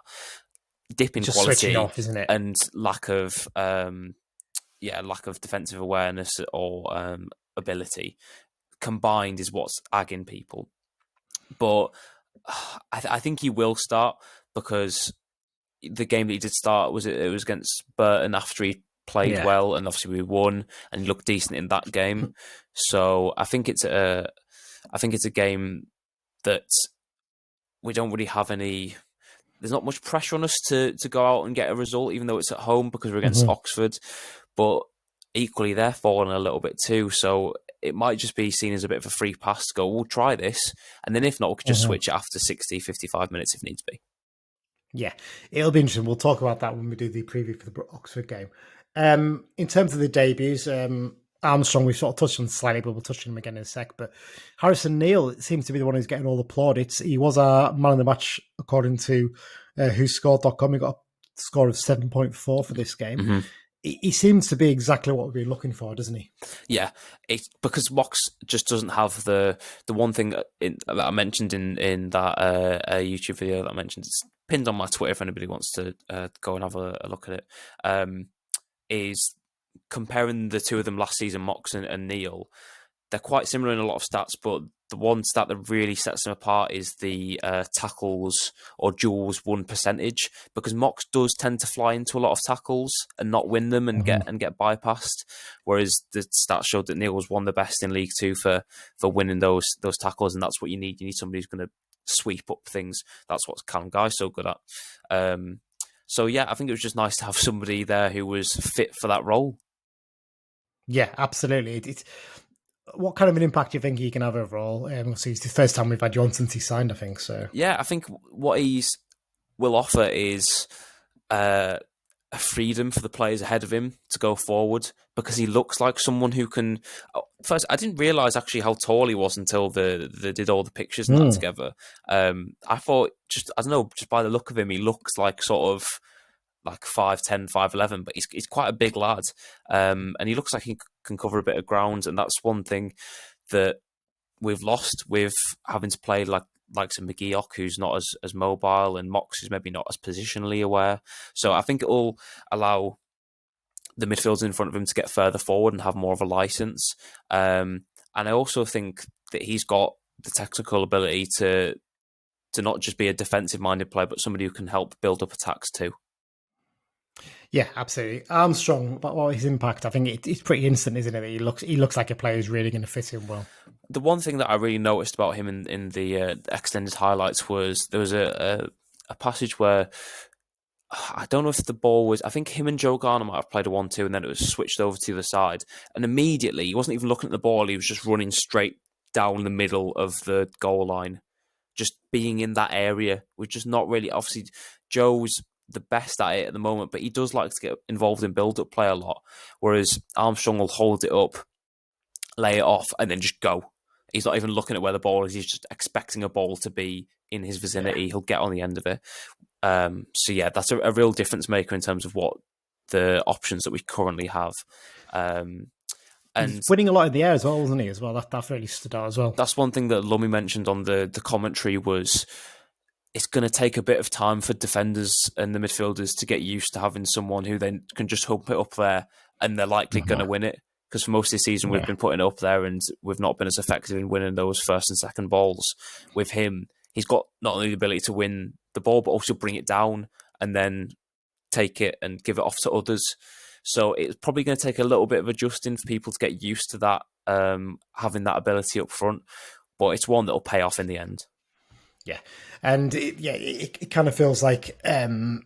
dip in just quality off, isn't it? And lack of defensive awareness or ability combined is what's agging people. But I think he will start, because the game that he did start was against Burton after he played well, and obviously we won, and he looked decent in that game. So I think it's a game that we don't really have any. There's not much pressure on us to go out and get a result, even though it's at home, because we're against Oxford. But equally, they're falling a little bit too. So it might just be seen as a bit of a free pass to go, we'll try this. And then if not, we could just switch it after 60, 55 minutes if needs be. Yeah, it'll be interesting. We'll talk about that when we do the preview for the Oxford game. In terms of the debuts, Armstrong, we've sort of touched on slightly, but we'll touch on him again in a sec. But Harrison Neal seems to be the one who's getting all the plaudits. He was our man of the match, according to whoscored.com. He got a score of 7.4 for this game. He seems to be exactly what we've been looking for, doesn't he? Yeah, it's because Mox just doesn't have the one thing that I mentioned in that YouTube video that I mentioned. It's pinned on my Twitter if anybody wants to go and have a look at it. Is comparing the two of them last season, Mox and Neil. They're quite similar in a lot of stats, but the one stat that really sets them apart is the tackles or duels won percentage, because Mox does tend to fly into a lot of tackles and not win them and get bypassed, whereas the stats showed that Neil was one of the best in League Two for winning those tackles, and that's what you need. You need somebody who's going to sweep up things. That's what Callum Guy's so good at. So yeah, I think it was just nice to have somebody there who was fit for that role. Yeah, absolutely. It's what kind of an impact do you think he can have overall? It's the first time we've had you on since he signed, I think. So yeah, I think what will offer is a freedom for the players ahead of him to go forward, because he looks like someone who can. First, I didn't realise actually how tall he was until they did all the pictures and that together. I thought just by the look of him, he looks like sort of like 5'10", 5'11", but he's quite a big lad, and he looks like he can cover a bit of ground, and that's one thing that we've lost with having to play like some McGeoch, who's not as mobile, and Mox, who's maybe not as positionally aware. So I think it will allow the midfielders in front of him to get further forward and have more of a license. And I also think that he's got the technical ability to not just be a defensive-minded player, but somebody who can help build up attacks too. Yeah, absolutely. Armstrong, but his impact, I think it's pretty instant, isn't it? He looks like a player who's really going to fit in well. The one thing that I really noticed about him in the extended highlights was there was a passage where I don't know if the ball was. I think him and Joe Garner might have played a 1-2, and then it was switched over to the other side. And immediately, he wasn't even looking at the ball; he was just running straight down the middle of the goal line. Just being in that area was just not really. Obviously, Joe's the best at it at the moment, but he does like to get involved in build-up play a lot, whereas Armstrong will hold it up, lay it off, and then just go. He's not even looking at where the ball is. He's just expecting a ball to be in his vicinity. Yeah. He'll get on the end of it. So yeah, that's a real difference maker in terms of what the options that we currently have. And he's winning a lot in the air as well, isn't he? As well, that really stood out as well. that's one thing that Lummy mentioned on the commentary was it's going to take a bit of time for defenders and the midfielders to get used to having someone who then can just hump it up there, and they're likely going to win it. Because for most of the season, we've been putting it up there and we've not been as effective in winning those first and second balls. With him, he's got not only the ability to win the ball, but also bring it down and then take it and give it off to others. So it's probably going to take a little bit of adjusting for people to get used to that, having that ability up front. But it's one that will pay off in the end. Yeah, and it kind of feels like, in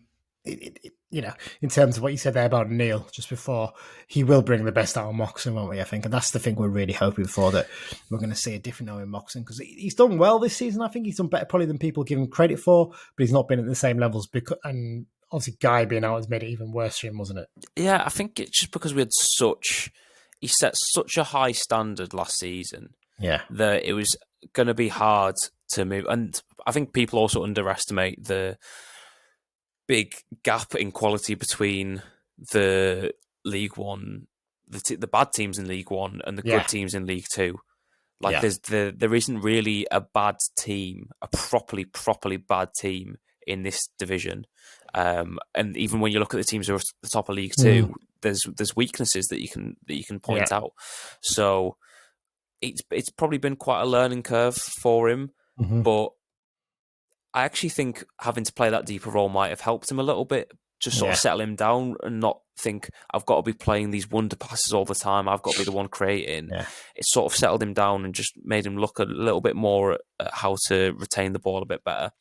terms of what you said there about Neil just before, he will bring the best out of Moxon, won't we? I think, and that's the thing we're really hoping for, that we're going to see a different Owen Moxon, because he's done well this season. I think he's done better probably than people give him credit for, but he's not been at the same levels. And obviously, Guy being out has made it even worse for him, wasn't it? Yeah, I think it's just because he set such a high standard last season. Yeah, that it was going to be hard to move, and I think people also underestimate the big gap in quality between the League One, the bad teams in League One, and the good teams in League Two. Like there isn't really a bad team, a properly bad team in this division. And even when you look at the teams who are at the top of League Two, there's weaknesses that you can point out. So it's probably been quite a learning curve for him, but I actually think having to play that deeper role might have helped him a little bit, just sort of settle him down and not think, I've got to be playing these wonder passes all the time, I've got to be the one creating. It sort of settled him down and just made him look a little bit more at how to retain the ball a bit better.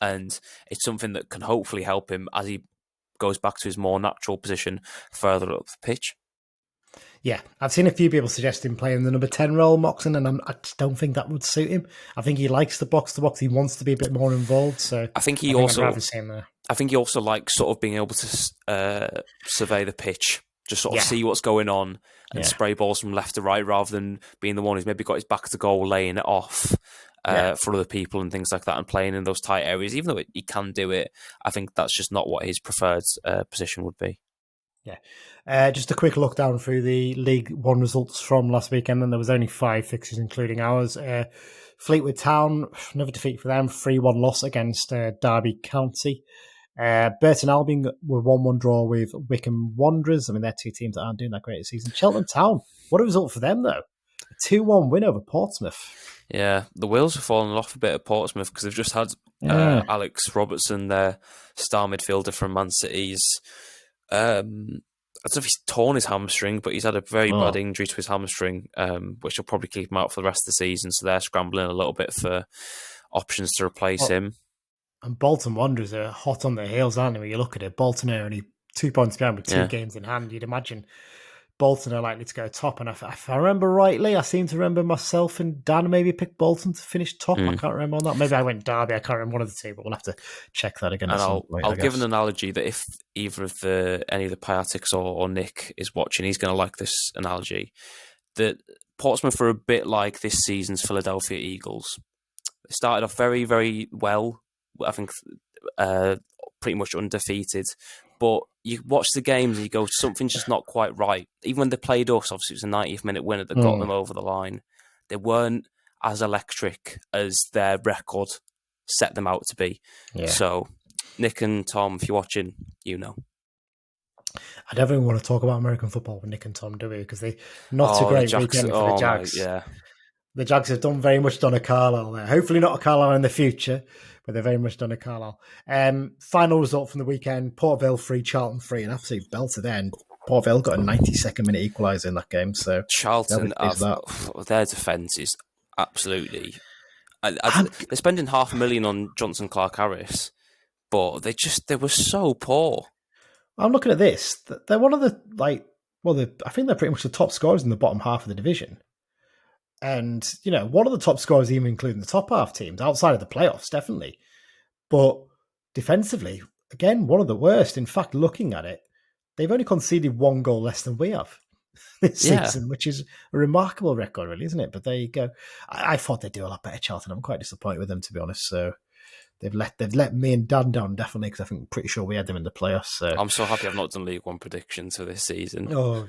And it's something that can hopefully help him as he goes back to his more natural position further up the pitch. Yeah, I've seen a few people suggesting playing the number 10 role, Moxon, and I just don't think that would suit him. I think he likes the box-to-box. He wants to be a bit more involved. So I think he also likes sort of being able to survey the pitch, just sort of see what's going on and spray balls from left to right, rather than being the one who's maybe got his back to goal, laying it off for other people and things like that, and playing in those tight areas. Even though he can do it, I think that's just not what his preferred position would be. Yeah. Just a quick look down through the League One results from last weekend, and there was only 5 fixtures, including ours. Fleetwood Town, another defeat for them, 3-1 loss against Derby County. Burton Albion were 1-1 draw with Wycombe Wanderers. I mean, they're two teams that aren't doing that great this season. Cheltenham Town, what a result for them, though. A 2-1 win over Portsmouth. Yeah, the wheels have fallen off a bit at Portsmouth because they've just had Alex Robertson, their star midfielder from Man City's. I don't know if he's torn his hamstring, but he's had a very bad injury to his hamstring, which will probably keep him out for the rest of the season. So they're scrambling a little bit for options to replace him. And Bolton Wanderers are hot on their heels, aren't they? When you look at it, Bolton are only 2 points behind with 2 games in hand. You'd imagine Bolton are likely to go top. And if I remember rightly, I seem to remember myself and Dan maybe picked Bolton to finish top. I can't remember on that. Maybe I went Derby. I can't remember one of the two, but we'll have to check that again. And I'll give an analogy that if either of any of the Piatics or Nick is watching, he's going to like this analogy. That Portsmouth are a bit like this season's Philadelphia Eagles. They started off very, very well. I think pretty much undefeated. But you watch the games and you go, something's just not quite right. Even when they played us, obviously it was a 90th minute winner that got them over the line. They weren't as electric as their record set them out to be. Yeah. So, Nick and Tom, if you're watching, you know. I don't even want to talk about American football with Nick and Tom, do we? Because they not a great weekend for the Jags. The Jags have very much done a Carlisle there. Hopefully not a Carlisle in the future, but they've very much done a Carlisle. Final result from the weekend, Port Vale 3, Charlton 3, an absolute belter there. And Port Vale got a 92nd minute equaliser in that game. So Charlton, their defence is absolutely... they're spending $500,000 on Johnson Clark-Harris, but they were so poor. I'm looking at this. They're one of the, I think they're pretty much the top scorers in the bottom half of the division. And, one of the top scorers, even including the top half teams, outside of the playoffs, definitely. But defensively, again, one of the worst. In fact, looking at it, they've only conceded 1 goal less than we have this season, which is a remarkable record, really, isn't it? But there you go. I thought they'd do a lot better, Charlton. I'm quite disappointed with them, to be honest. So they've let me and Dan down definitely because pretty sure we had them in the playoffs. So I'm so happy I've not done League One predictions for this season. oh,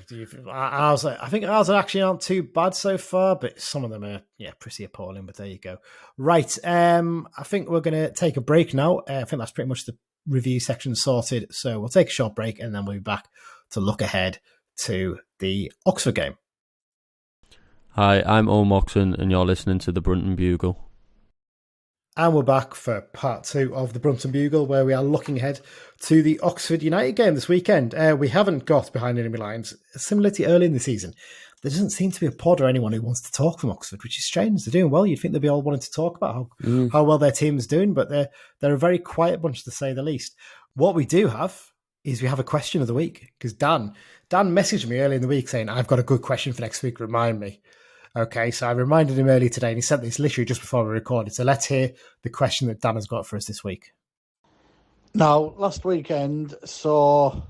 I think ours actually aren't too bad so far, but some of them are pretty appalling. But there you go. Right, I think we're going to take a break now. I think that's pretty much the review section sorted. So we'll take a short break and then we'll be back to look ahead to the Oxford game. Hi, I'm Owen Moxon and you're listening to the Brunton Bugle. And we're back for part 2 of the Brunton Bugle, where we are looking ahead to the Oxford United game this weekend. We haven't got behind enemy lines, similar to early in the season. There doesn't seem to be a pod or anyone who wants to talk from Oxford, which is strange. They're doing well. You'd think they'd be all wanting to talk about how well their team's doing, but they're a very quiet bunch, to say the least. What we do have is we have a question of the week, because Dan messaged me early in the week saying, I've got a good question for next week, remind me. Okay, so I reminded him earlier today, and he sent this literally just before we recorded. So let's hear the question that Dan has got for us this week. Now, last weekend saw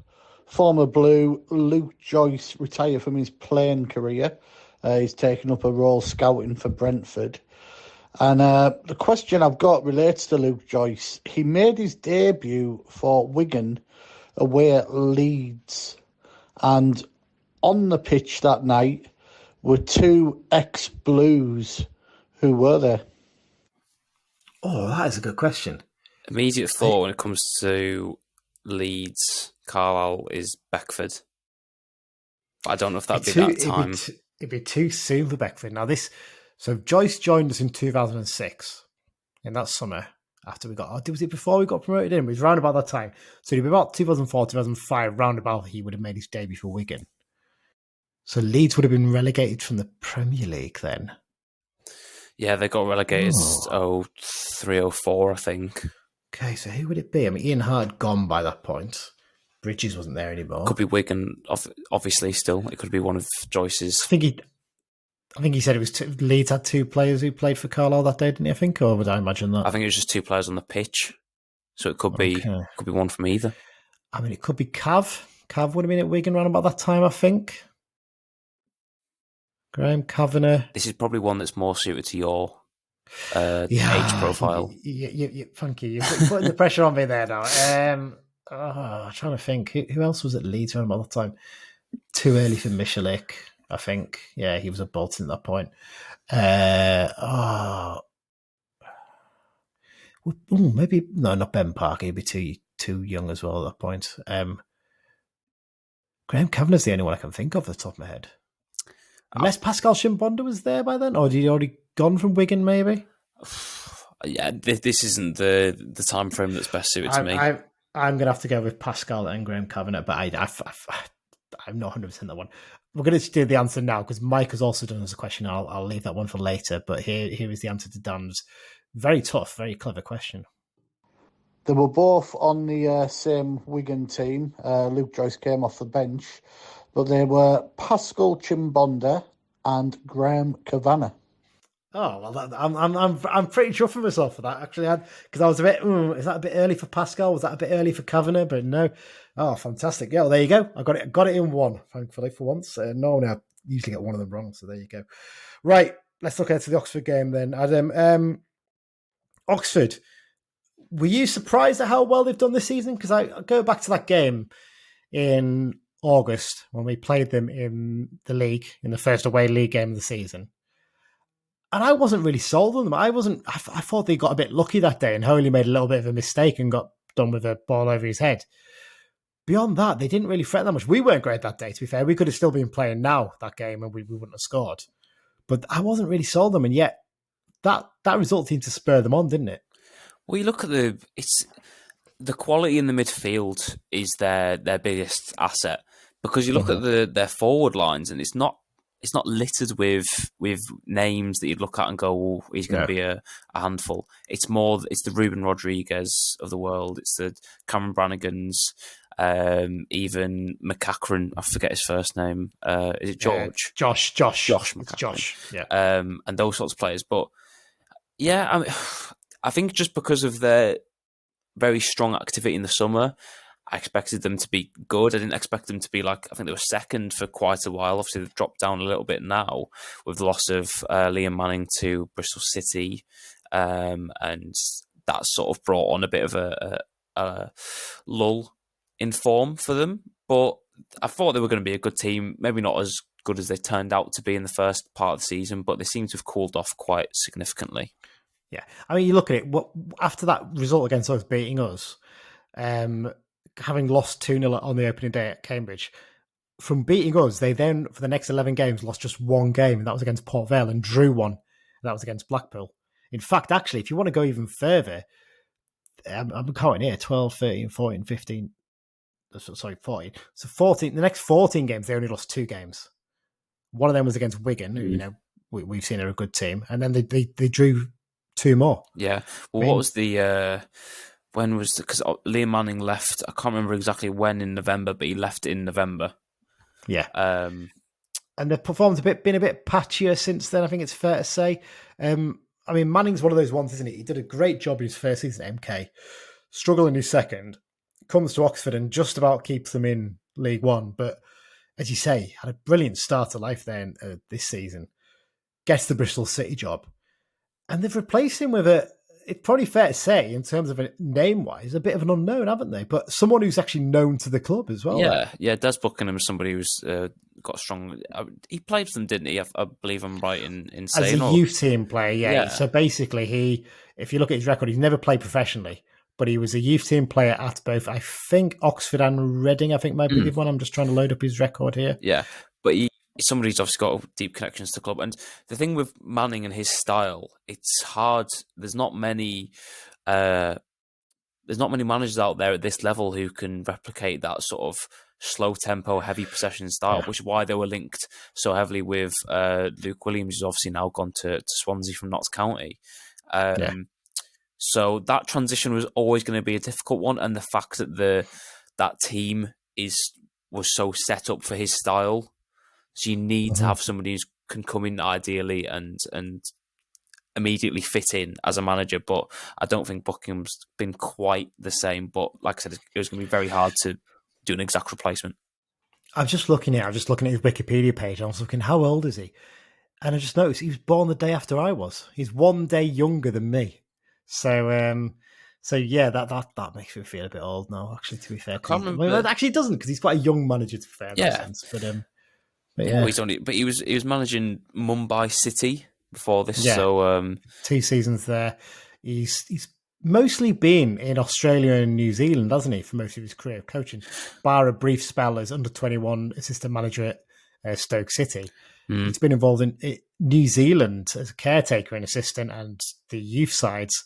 former Blue Luke Joyce retire from his playing career. He's taken up a role scouting for Brentford. And the question I've got relates to Luke Joyce. He made his debut for Wigan away at Leeds. And on the pitch that night were 2 ex-Blues. Who were they? Oh, that is a good question. Immediate thought when it comes to Leeds, Carlisle is Beckford. But I don't know if that'd be that time. It'd be too soon for Beckford. Now so Joyce joined us in 2006, in that summer, after we got, was it before we got promoted in? It was round about that time. So it'd be about 2004, 2005, round about he would have made his debut for Wigan. So Leeds would have been relegated from the Premier League then. Yeah, they got relegated 03-04, I think. Okay, so who would it be? I mean, Ian Hart gone by that point. Bridges wasn't there anymore. Could be Wigan, obviously. Still, it could be one of Joyce's. I think he said it was Leeds had 2 players who played for Carlisle that day, didn't you? I think, or would I imagine that? I think it was just 2 players on the pitch, so it could be one from either. I mean, it could be Cav. Cav would have been at Wigan around about that time, I think. Graham Kavanagh. This is probably one that's more suited to your age profile. Thank you. You're putting the pressure on me there now. I'm trying to think. Who else was at Leeds around about that time? Too early for Michalik, I think. Yeah, he was at Bolton at that point. Maybe no, not Ben Parker. He'd be too young as well at that point. Graham Kavanagh's the only one I can think of off the top of my head. Unless Pascal Chimbonda was there by then, or had he already gone from Wigan? Maybe. Yeah, this isn't the time frame that's best suited to me. I'm going to have to go with Pascal and Graham Kavanagh, but I'm not 100% that one. We're going to do the answer now because Mike has also done as a question. I'll leave that one for later. But here is the answer to Dan's very tough, very clever question. They were both on the same Wigan team. Luke Joyce came off the bench, but they were Pascal Chimbonda and Graham Kavanagh. Oh well, I'm pretty chuffed with myself for that actually, because I was a bit. Is that a bit early for Pascal? Was that a bit early for Kavanagh? But no. Oh, fantastic! Yeah, well, there you go. I got it in one. Thankfully for once. Normally I usually get one of them wrong. So there you go. Right, let's look ahead to the Oxford game then, Adam. Oxford. Were you surprised at how well they've done this season? Because I go back to that game in August when we played them in the league, in the first away league game of the season. And I wasn't really sold on them. I thought they got a bit lucky that day and Holy made a little bit of a mistake and got done with a ball over his head. Beyond that, they didn't really threat that much. We weren't great that day, to be fair. We could have still been playing now, that game, and we wouldn't have scored. But I wasn't really sold on them, and yet that result seemed to spur them on, didn't it? Well, you look at the quality in the midfield is their biggest asset, because you look at their forward lines and it's not littered with names that you'd look at and go, oh, he's going to be a handful. It's the Ruben Rodriguez of the world. It's the Cameron Brannigans, even McCachran. I forget his first name. Is it George? Josh McCachran. It's Josh. Yeah. And those sorts of players. But yeah, I think just because of their very strong activity in the summer, I expected them to be good. I didn't expect them to be I think they were second for quite a while. Obviously, they've dropped down a little bit now with the loss of Liam Manning to Bristol City. And that's sort of brought on a bit of a lull in form for them. But I thought they were going to be a good team, maybe not as good as they turned out to be in the first part of the season, but they seem to have cooled off quite significantly. Yeah, I mean, you look at it. After that result against us beating us, having lost 2-0 on the opening day at Cambridge, from beating us, they then for the next 11 games lost just one game, and that was against Port Vale, and drew one, and that was against Blackpool. In fact, actually, if you want to go even further, I'm counting here: 12, 13, 14, 15. Sorry, 14. So 14. The next 14 games, they only lost 2 games. One of them was against Wigan, who we've seen are a good team, and then they drew 2 more. Yeah. Well, what was the when was because Liam Manning left? I can't remember exactly when in November, but he left in November. Yeah. And they've performed been a bit patchier since then, I think it's fair to say. I mean, Manning's one of those ones, isn't he? He did a great job in his first season at MK, struggled in his second, comes to Oxford and just about keeps them in League One. But as you say, had a brilliant start to life there this season. Gets the Bristol City job. And they've replaced him with it's probably fair to say, in terms of a name-wise, a bit of an unknown, haven't they? But someone who's actually known to the club as well. Yeah. Des Buckingham is somebody who's got a strong... he played for them, didn't he? I believe I'm right in saying. As a youth team player, yeah. So basically, if you look at his record, he's never played professionally, but he was a youth team player at both, I think, Oxford and Reading, I think might be the one. I'm just trying to load up his record here. Yeah, but he's somebody who's obviously got deep connections to the club. And the thing with Manning and his style, it's hard. There's not many managers out there at this level who can replicate that sort of slow tempo, heavy possession style, which is why they were linked so heavily with Luke Williams, who's obviously now gone to Swansea from Notts County. So that transition was always going to be a difficult one, and the fact that that team was so set up for his style, so you need to have somebody who can come in ideally and immediately fit in as a manager. But I don't think Buckingham's been quite the same. But like I said, it was going to be very hard to do an exact replacement. I'm just looking at his Wikipedia page. I was looking, how old is he? And I just noticed he was born the day after I was. He's 1 day younger than me. So yeah, that makes me feel a bit old now. Actually, to be fair, actually it doesn't, because he's quite a young manager, to be fair. In that sense. But yeah, he was managing Mumbai City before this. Yeah. So 2 seasons there. He's mostly been in Australia and New Zealand, hasn't he, for most of his career of coaching, bar a brief spell as under-21 assistant manager at Stoke City. He's been involved in New Zealand as a caretaker and assistant and the youth sides.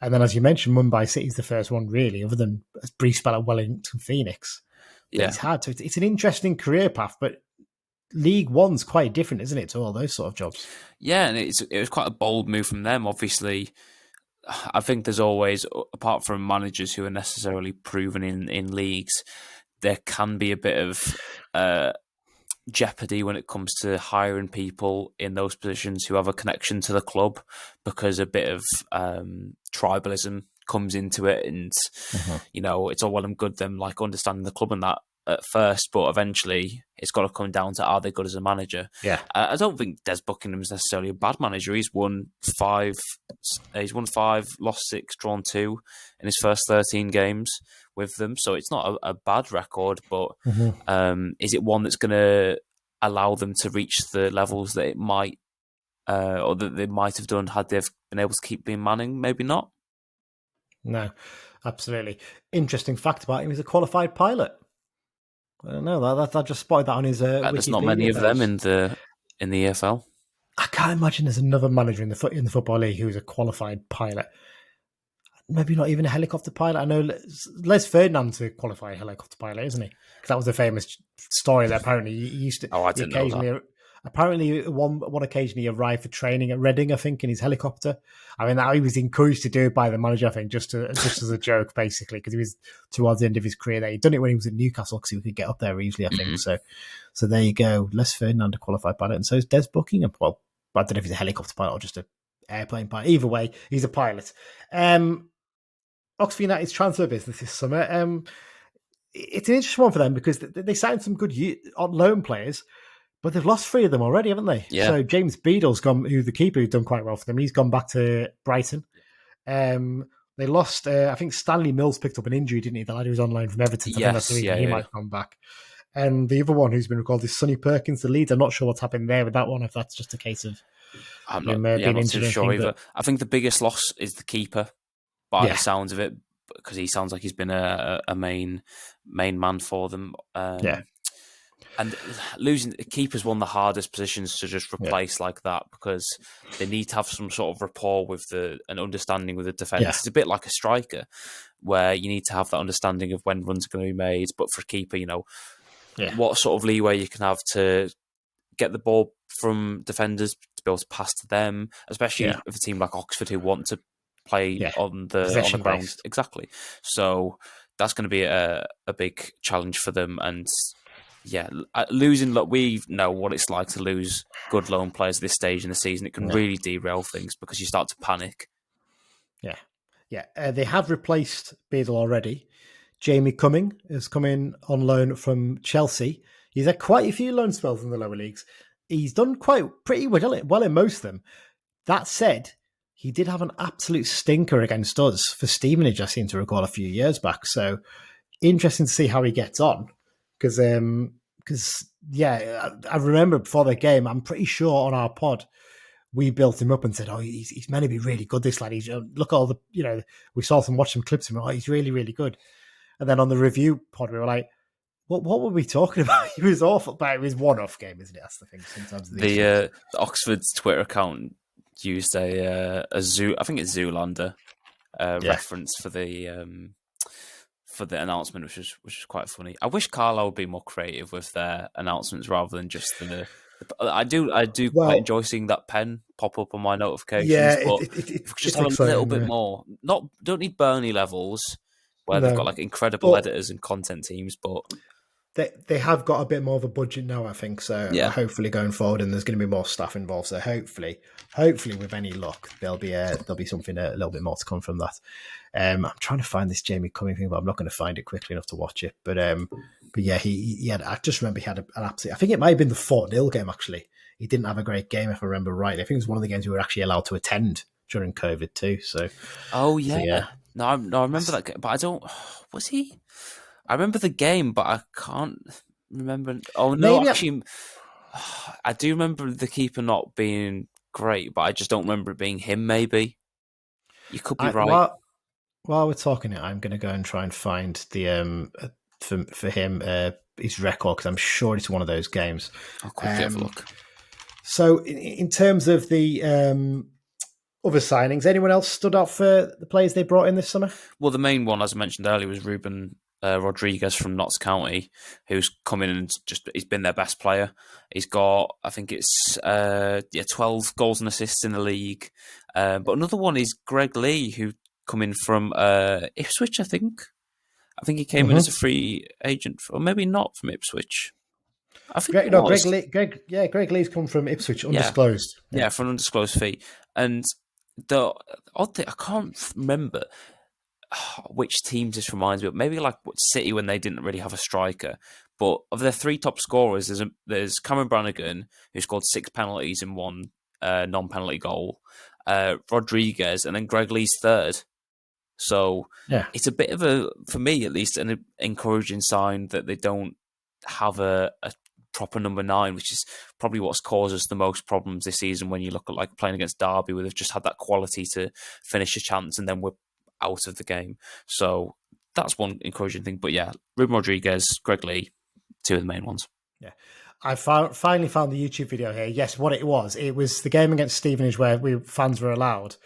And then, as you mentioned, Mumbai City is the first one, really, other than a brief spell at Wellington Phoenix. Yeah. It's hard. So it's an interesting career path, but League One's quite different, isn't it, to all those sort of jobs? Yeah, and it was quite a bold move from them. Obviously, I think there's always, apart from managers who are necessarily proven in leagues, there can be a bit of jeopardy when it comes to hiring people in those positions who have a connection to the club, because a bit of tribalism comes into it, and it's all well and good them like understanding the club and that at first, but eventually it's got to come down to, are they good as a manager? Yeah, I don't think Des Buckingham's necessarily a bad manager. He's won 5, lost 6, drawn 2 in his first 13 games with them, so it's not a bad record. But is it one that's going to allow them to reach the levels that it might, or that they might have done had they've been able to keep being Manning? Maybe not. No, absolutely. Interesting fact about him: he's a qualified pilot. I don't know. I just spotted that on his. There's not many of them in the EFL. I can't imagine there's another manager in the Football League who's a qualified pilot. Maybe not even a helicopter pilot. I know Les Ferdinand's a qualified helicopter pilot, isn't he? Because that was the famous story that apparently he used to. Oh, I didn't know that. Apparently, one occasion he arrived for training at Reading, I think, in his helicopter. I mean, he was encouraged to do it by the manager, I think, just as a joke, basically, because he was towards the end of his career there. He'd done it when he was at Newcastle because he could get up there easily, I think. So there you go. Les Ferdinand, a qualified pilot, and so is Des Buckingham. Well, I don't know if he's a helicopter pilot or just an airplane pilot. Either way, he's a pilot. Oxford United's transfer business this summer. It's an interesting one for them because they signed some good loan players, but they've lost 3 of them already, haven't they? Yeah. So James Beadle's gone, who's the keeper, who's done quite well for them. He's gone back to Brighton. They lost. I think Stanley Mills picked up an injury, didn't he? The lad who was on loan from Everton. So I think that's the Yes, reason he might come back. And the other one who's been recalled is Sonny Perkins, the Leeds. I'm not sure what's happened there with that one. If that's just a case of I'm him not, being not injured too or sure anything, either. but I think the biggest loss is the keeper, by the Yeah. sounds of it, because he sounds like he's been a main man for them. Yeah. And losing keeper's one of the hardest positions to just replace like that, because they need to have some sort of rapport with an understanding with the defence. Yeah. It's a bit like a striker, where you need to have that understanding of when runs are going to be made. But for a keeper, what sort of leeway you can have to get the ball from defenders to be able to pass to them, especially if a team like Oxford who want to play on the ground. Based. Exactly. So that's going to be a big challenge for them. And losing, look, we know what it's like to lose good loan players at this stage in the season. It can really derail things because you start to panic. They have replaced Beadle already. Jamie Cumming has come in on loan from Chelsea. He's had quite a few loan spells in the lower leagues. He's done pretty well in most of them. That said, he did have an absolute stinker against us for Stevenage, I seem to recall, a few years back. So interesting to see how he gets on. Because I remember before the game, I'm pretty sure on our pod, we built him up and said, he's meant to be really good, this lad. He's, look at all the, we saw watch some clips of him. He's really, really good. And then on the review pod, we were like, what were we talking about? He was awful, but it was one-off game, isn't it? That's the thing. Sometimes the Oxford's Twitter account used a zoo, I think it's Zoolander reference for the announcement, which was quite funny. I wish Carlisle would be more creative with their announcements rather than just I do quite enjoy seeing that pen pop up on my notifications. Yeah, but it's just have a little bit more. Don't need Burnley levels where they've got like incredible editors and content teams, but they have got a bit more of a budget now, I think. So hopefully going forward, and there's going to be more stuff involved. So hopefully with any luck, there'll be something a little bit more to come from that. I'm trying to find this Jamie Cumming thing, but I'm not going to find it quickly enough to watch it. But yeah, he had. I just remember he had an absolute. I think it might have been the 4-0 game. Actually, he didn't have a great game if I remember right. I think it was one of the games we were actually allowed to attend during COVID too. So No, I remember that game, but I don't. Was he? I remember the game, but I can't remember. Oh no, actually, I do remember the keeper not being great, but I just don't remember it being him. Maybe you could be right. While we're talking it, I'm going to go and try and find the for him his record, because I'm sure it's one of those games. I'll quickly have a look. So, in terms of the other signings, anyone else stood out for the players they brought in this summer? Well, the main one, as I mentioned earlier, was Ruben Rodriguez from Notts County, who's come in and he's been their best player. He's got, I think it's 12 goals and assists in the league. But another one is Greg Lee, who come in from Ipswich, I think. I think he came in as a free agent, or maybe not from Ipswich. I think Greg Lee's come from Ipswich, undisclosed. Yeah, for an undisclosed fee. And the odd thing, I can't remember which teams this reminds me of. Maybe like City when they didn't really have a striker. But of their 3 top scorers, there's Cameron Brannigan, who scored 6 penalties in 1 non-penalty goal. Rodriguez, and then Greg Lee's third. So it's a bit of for me at least, an encouraging sign that they don't have a proper number 9, which is probably what's caused us the most problems this season. When you look at like playing against Derby, where they've just had that quality to finish a chance, and then we're out of the game. So that's one encouraging thing. But yeah, Ruben Rodriguez, Greg Lee, 2 of the main ones. Yeah. I finally found the YouTube video here. Yes, what it was the game against Stevenage where fans were allowed,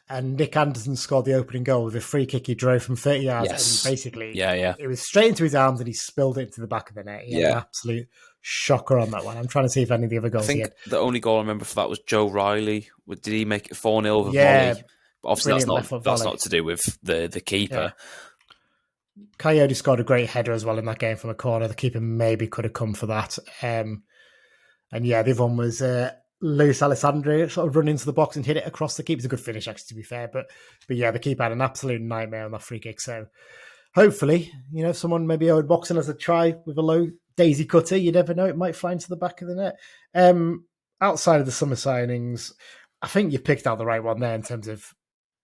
and Nick Anderson scored the opening goal with a free kick he drove from 30 yards. Yes. And basically, it was straight into his arms, and he spilled it to the back of the net. He had an absolute shocker on that one. I'm trying to see if any of the other goals. I think the only goal I remember for that was Joe Riley. Did he make it 4-0 with a volley? But obviously, that's not to do with the keeper. Yeah. Coyote scored a great header as well in that game from a corner. The keeper maybe could have come for that. And the other one was Luis Alessandro sort of run into the box and hit it across the keeper. It's a good finish, actually, to be fair. But yeah, the keeper had an absolute nightmare on that free kick. So hopefully, someone maybe owed boxing as a try with a low daisy cutter. You never know, it might fly into the back of the net. Outside of the summer signings, I think you picked out the right one there in terms of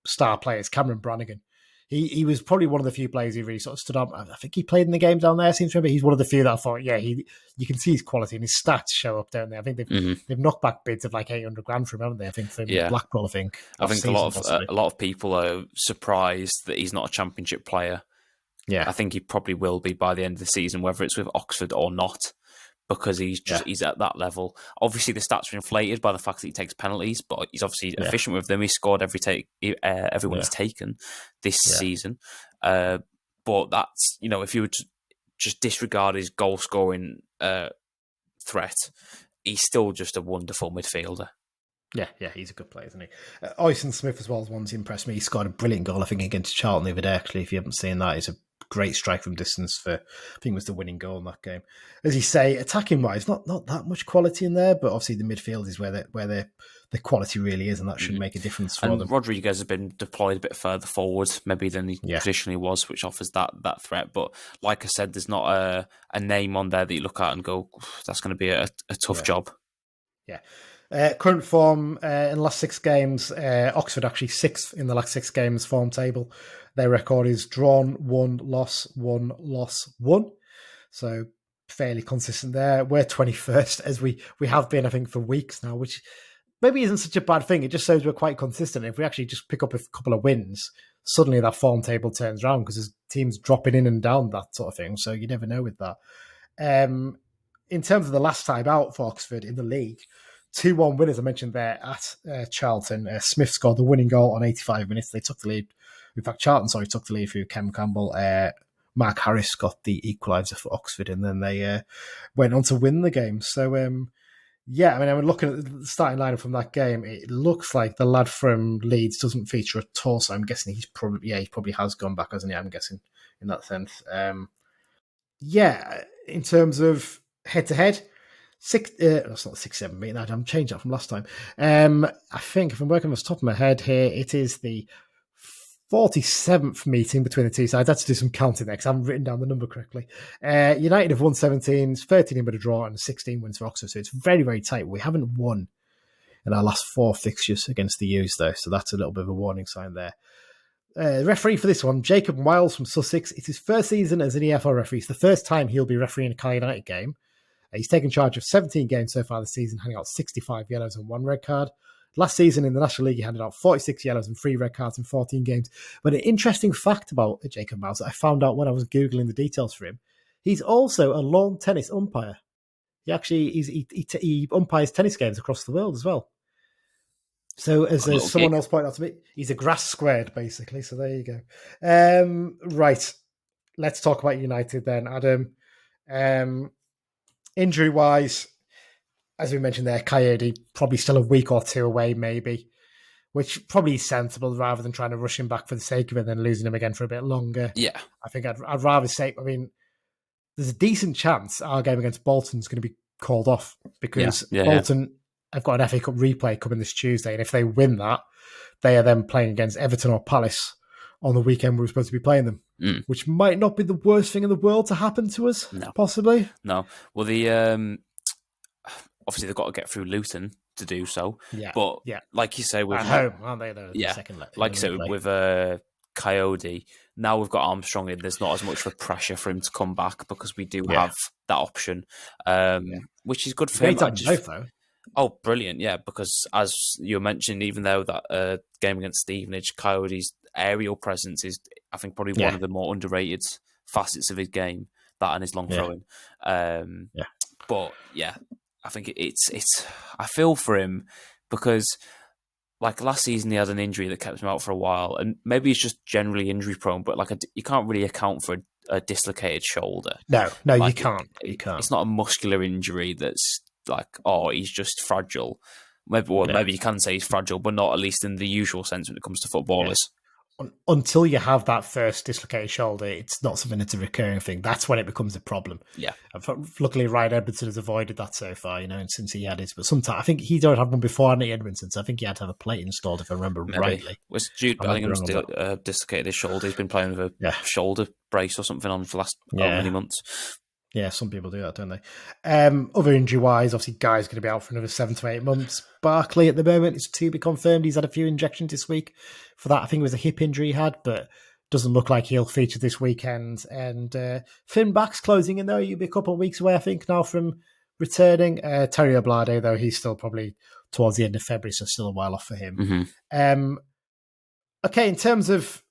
star players, Cameron Brannigan. He was probably one of the few players who really sort of stood up. I think he played in the game down there, seems to remember. He's one of the few that I thought, you can see his quality and his stats show up, don't they? I think they've knocked back bids of like 800 grand from him, haven't they? I think from Blackpool, I think. I think a lot of people are surprised that he's not a championship player. Yeah. I think he probably will be by the end of the season, whether it's with Oxford or not, because he's at that level. Obviously, the stats are inflated by the fact that he takes penalties, but he's obviously efficient with them. He scored everyone he's taken this season. But that's, if you would just disregard his goal scoring threat, he's still just a wonderful midfielder. Yeah, he's a good player, isn't he? Oyson Smith as well is one to impress me. He scored a brilliant goal, I think, against Charlton the other day, actually. If you haven't seen that, it's a great strike from distance for, I think it was the winning goal in that game. As you say, attacking-wise, not that much quality in there, but obviously the midfield is where the quality really is, and that should make a difference for them. Rodriguez has been deployed a bit further forward, maybe than he traditionally was, which offers that threat. But like I said, there's not a name on there that you look at and go, that's going to be a tough job. Yeah. Current form in the last 6 games, Oxford actually 6th in the last 6 games form table. Their record is drawn, 1 loss, 1 loss, 1. So fairly consistent there. We're 21st, as we have been, I think, for weeks now, which maybe isn't such a bad thing. It just shows we're quite consistent. If we actually just pick up a couple of wins, suddenly that form table turns around because there's teams dropping in and down, that sort of thing. So you never know with that. In terms of the last time out for Oxford in the league, 2-1 winners, I mentioned there at Charlton. Smith scored the winning goal on 85 minutes. They took the lead. In fact, Charlton, took the lead through Kem Campbell. Mark Harris got the equaliser for Oxford, and then they went on to win the game. So, I'm looking at the starting lineup from that game. It looks like the lad from Leeds doesn't feature at all, so I'm guessing he probably has gone back, hasn't he? I'm guessing in that sense. In terms of head-to-head, that's not 6-7 meeting. I'm changing that from last time. I think if I'm working off the top of my head here, it is the 47th meeting between the two sides. I had to do some counting there because I haven't written down the number correctly. United have won 17, 13 in with a draw, and 16 wins for Oxford. So it's very, very tight. We haven't won in our last 4 fixtures against the U's, though. So that's a little bit of a warning sign there. Referee for this one, Jacob Wiles from Sussex. It's his first season as an EFL referee. It's the first time he'll be refereeing a Carlisle United game. He's taken charge of 17 games so far this season, handing out 65 yellows and 1 red card. Last season in the National League, he handed out 46 yellows and 3 red cards in 14 games. But an interesting fact about Jacob Miles that I found out when I was Googling the details for him, he's also a lawn tennis umpire. He umpires tennis games across the world as well. So as someone else pointed out to me, he's a grass squared, basically. So there you go. Right. Let's talk about United then, Adam. Injury-wise, as we mentioned there, Coyote probably still a week or 2 away, maybe, which probably is sensible rather than trying to rush him back for the sake of it and then losing him again for a bit longer. Yeah. I think I'd rather say, there's a decent chance our game against Bolton's going to be called off because Bolton have got an FA Cup replay coming this Tuesday, and if they win that, they are then playing against Everton or Palace on the weekend we're supposed to be playing them, which might not be the worst thing in the world to happen to us, possibly. No. Well, obviously they've got to get through Luton to do so. Yeah. But like you say, with at home, aren't they? The second like you said, with Coyote, now we've got Armstrong in. There's not as much of a pressure for him to come back because we do have that option, which is good for him. Oh, brilliant! Yeah, because as you mentioned, even though that game against Stevenage, Coyote's aerial presence is, I think, probably one of the more underrated facets of his game. That and his long throwing. But I think it's. I feel for him because, like last season, he had an injury that kept him out for a while, and maybe he's just generally injury prone. But you can't really account for a dislocated shoulder. No, you can't. You can't. It's not a muscular injury that's like, oh, he's just fragile. Maybe you can say he's fragile, but not at least in the usual sense when it comes to footballers. Until you have that first dislocated shoulder, it's not something that's a recurring thing. That's when it becomes a problem. Yeah. Luckily, Ryan Edmondson has avoided that so far, and since he had his. But sometimes, I think he don't have one before Andy Edmondson, so I think he had to have a plate installed, if I remember rightly. Was Jude Bellingham's dislocated his shoulder? He's been playing with a shoulder brace or something on for the last many months. Yeah, some people do that, don't they? Other injury-wise, obviously, Guy's going to be out for another 7 to 8 months. Barkley, at the moment, is to be confirmed. He's had a few injections this week for that. I think it was a hip injury he had, but doesn't look like he'll feature this weekend. And Finn Back's closing in, though. He'll be a couple of weeks away, I think, now from returning. Terry Oblade, though, he's still probably towards the end of February, so still a while off for him. Mm-hmm. Okay, in terms of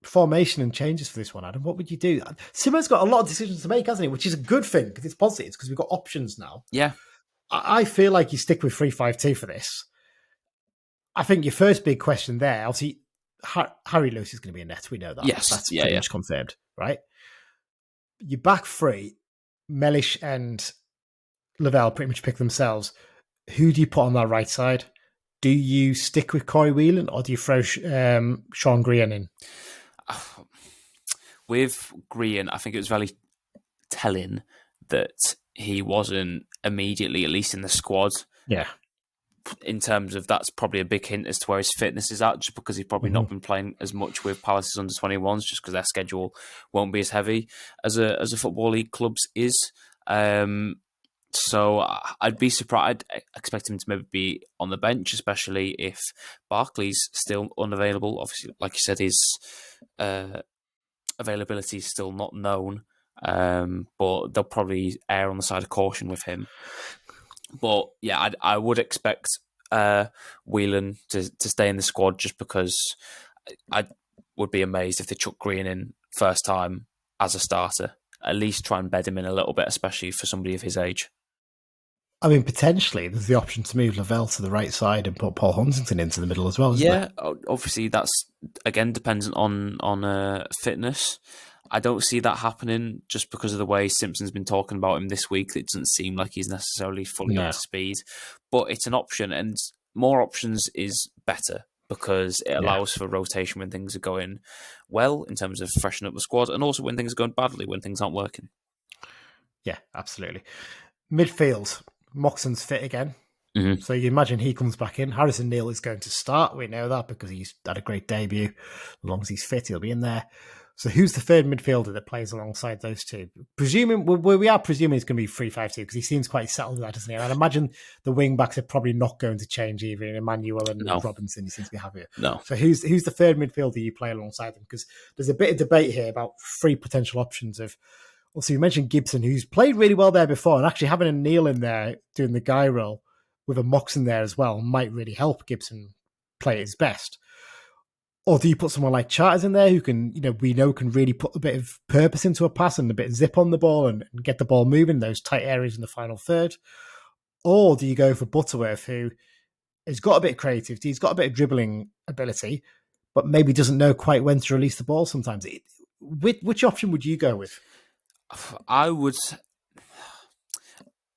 formation and changes for this one, Adam, what would you do? Simmo's got a lot of decisions to make, hasn't he? Which is a good thing because it's positive because we've got options now. Yeah. I feel like you stick with 3-5-2 for this. I think your first big question there, obviously, Harry Lewis is going to be a net. We know that. Yes. That's pretty much confirmed, right? Your back three, Mellish and Lavelle pretty much pick themselves. Who do you put on that right side? Do you stick with Corey Whelan or do you throw Sean Green in? With Green, I think it was very telling that he wasn't immediately, at least in the squad. Yeah. In terms of that's probably a big hint as to where his fitness is at, just because he's probably not been playing as much with Palace's under-21s, just because their schedule won't be as heavy as a Football League club's is. So I'd be surprised. I'd expect him to maybe be on the bench, especially if Barkley's still unavailable. Obviously, like you said, his availability is still not known, but they'll probably err on the side of caution with him. But yeah, I would expect Whelan to stay in the squad just because I would be amazed if they chuck Green in first time as a starter. At least try and bed him in a little bit, especially for somebody of his age. I mean, potentially, there's the option to move Lavelle to the right side and put Paul Huntington into the middle as well, isn't there? Obviously, that's, again, dependent on fitness. I don't see that happening just because of the way Simpson's been talking about him this week. It doesn't seem like he's necessarily fully up to speed. But it's an option, and more options is better because it allows for rotation when things are going well in terms of freshening up the squad, and also when things are going badly, when things aren't working. Yeah, absolutely. Midfield. Moxon's fit again. Mm-hmm. So you imagine he comes back in. Harrison Neal is going to start. We know that because he's had a great debut. As long as he's fit, he'll be in there. So who's the third midfielder that plays alongside those two? Presuming we are presuming it's going to be 3-5-2 because he seems quite settled with that, doesn't he? And I'd imagine the wing backs are probably not going to change either. In Emmanuel and Robinson, he seems to be happier. No. So who's the third midfielder you play alongside them? Because there's a bit of debate here about three potential options of. Also, you mentioned Gibson, who's played really well there before, and actually having a Neil in there doing the guy role with a Moxon there as well might really help Gibson play his best. Or do you put someone like Charters in there who can, we know can really put a bit of purpose into a pass and a bit of zip on the ball and get the ball moving in those tight areas in the final third? Or do you go for Butterworth, who has got a bit of creativity, he's got a bit of dribbling ability, but maybe doesn't know quite when to release the ball sometimes? Which option would you go with?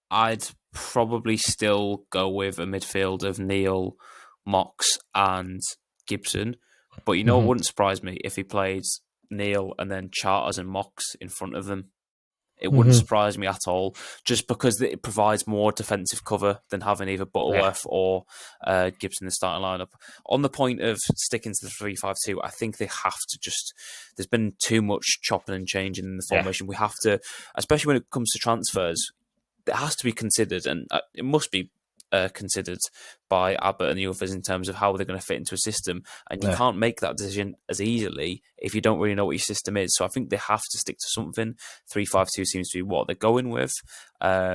I'd probably still go with a midfield of Neil, Mox, and Gibson. But it wouldn't surprise me if he played Neil and then Charters and Mox in front of them. It wouldn't surprise me at all, just because it provides more defensive cover than having either Butterworth or Gibson in the starting lineup. On the point of sticking to the 3-5-2, I think they have to just... There's been too much chopping and changing in the formation. We have to, especially when it comes to transfers, it has to be considered, and it must be considered by Abbott and the others in terms of how they're going to fit into a system. And you can't make that decision as easily if you don't really know what your system is. So I think they have to stick to something. 3-5-2 seems to be what they're going with. But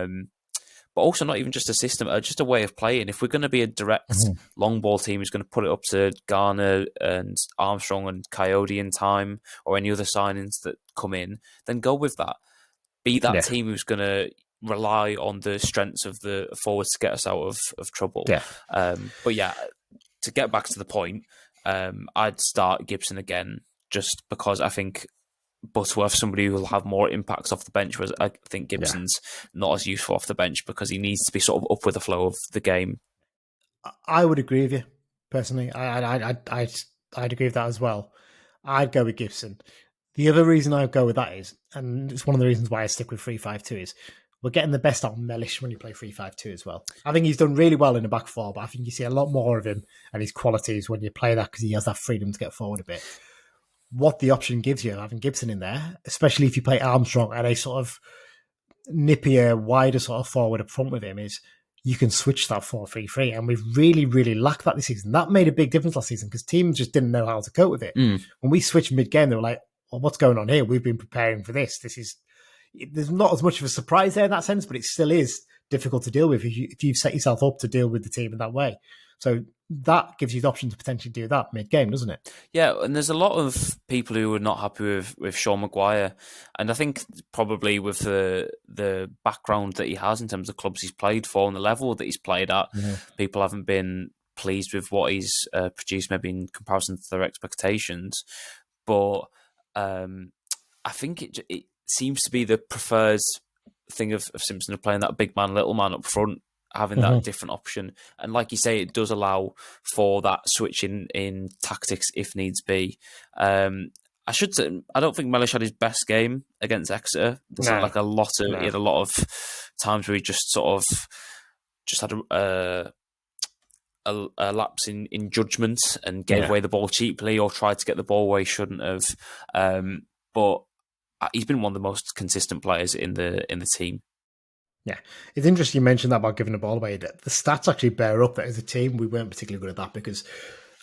also not even just a system, just a way of playing. If we're going to be a direct long ball team who's going to put it up to Garner and Armstrong and Coyote in time, or any other signings that come in, then go with that. Be that team who's going to rely on the strengths of the forwards to get us out of trouble. But yeah, to get back to the point, I'd start Gibson again, just because I think Butterworth, somebody who will have more impacts off the bench, whereas I think Gibson's not as useful off the bench because he needs to be sort of up with the flow of the game. I would agree with you, personally. I'd agree with that as well. I'd go with Gibson. The other reason I'd go with that is, and it's one of the reasons why I stick with 3-5-2, is we're getting the best out of Mellish when you play 3-5-2 as well. I think he's done really well in the back four, but I think you see a lot more of him and his qualities when you play that because he has that freedom to get forward a bit. What the option gives you, having Gibson in there, especially if you play Armstrong at a sort of nippier, wider sort of forward up front with him is you can switch that 4-3-3. And we've really, really lacked that this season. That made a big difference last season because teams just didn't know how to cope with it. When we switched mid-game, they were like, well, what's going on here? We've been preparing for this. There's not as much of a surprise there in that sense, but it still is difficult to deal with if you've set yourself up to deal with the team in that way. So that gives you the option to potentially do that mid-game, doesn't it? Yeah, and there's a lot of people who are not happy with Sean Maguire. And I think probably with the background that he has in terms of clubs he's played for and the level that he's played at, people haven't been pleased with what he's produced, maybe in comparison to their expectations. But I think it seems to be the preferred thing of Simpson of playing that big man, little man up front, having that different option. And like you say, it does allow for that switch in tactics if needs be. I should say, I don't think Mellish had his best game against Exeter. There's like he had a lot of times where he just sort of just had a lapse in judgment and gave away the ball cheaply or tried to get the ball where he shouldn't have. But he's been one of the most consistent players in the team. Yeah, it's interesting you mentioned that about giving the ball away. The stats actually bear up that as a team we weren't particularly good at that because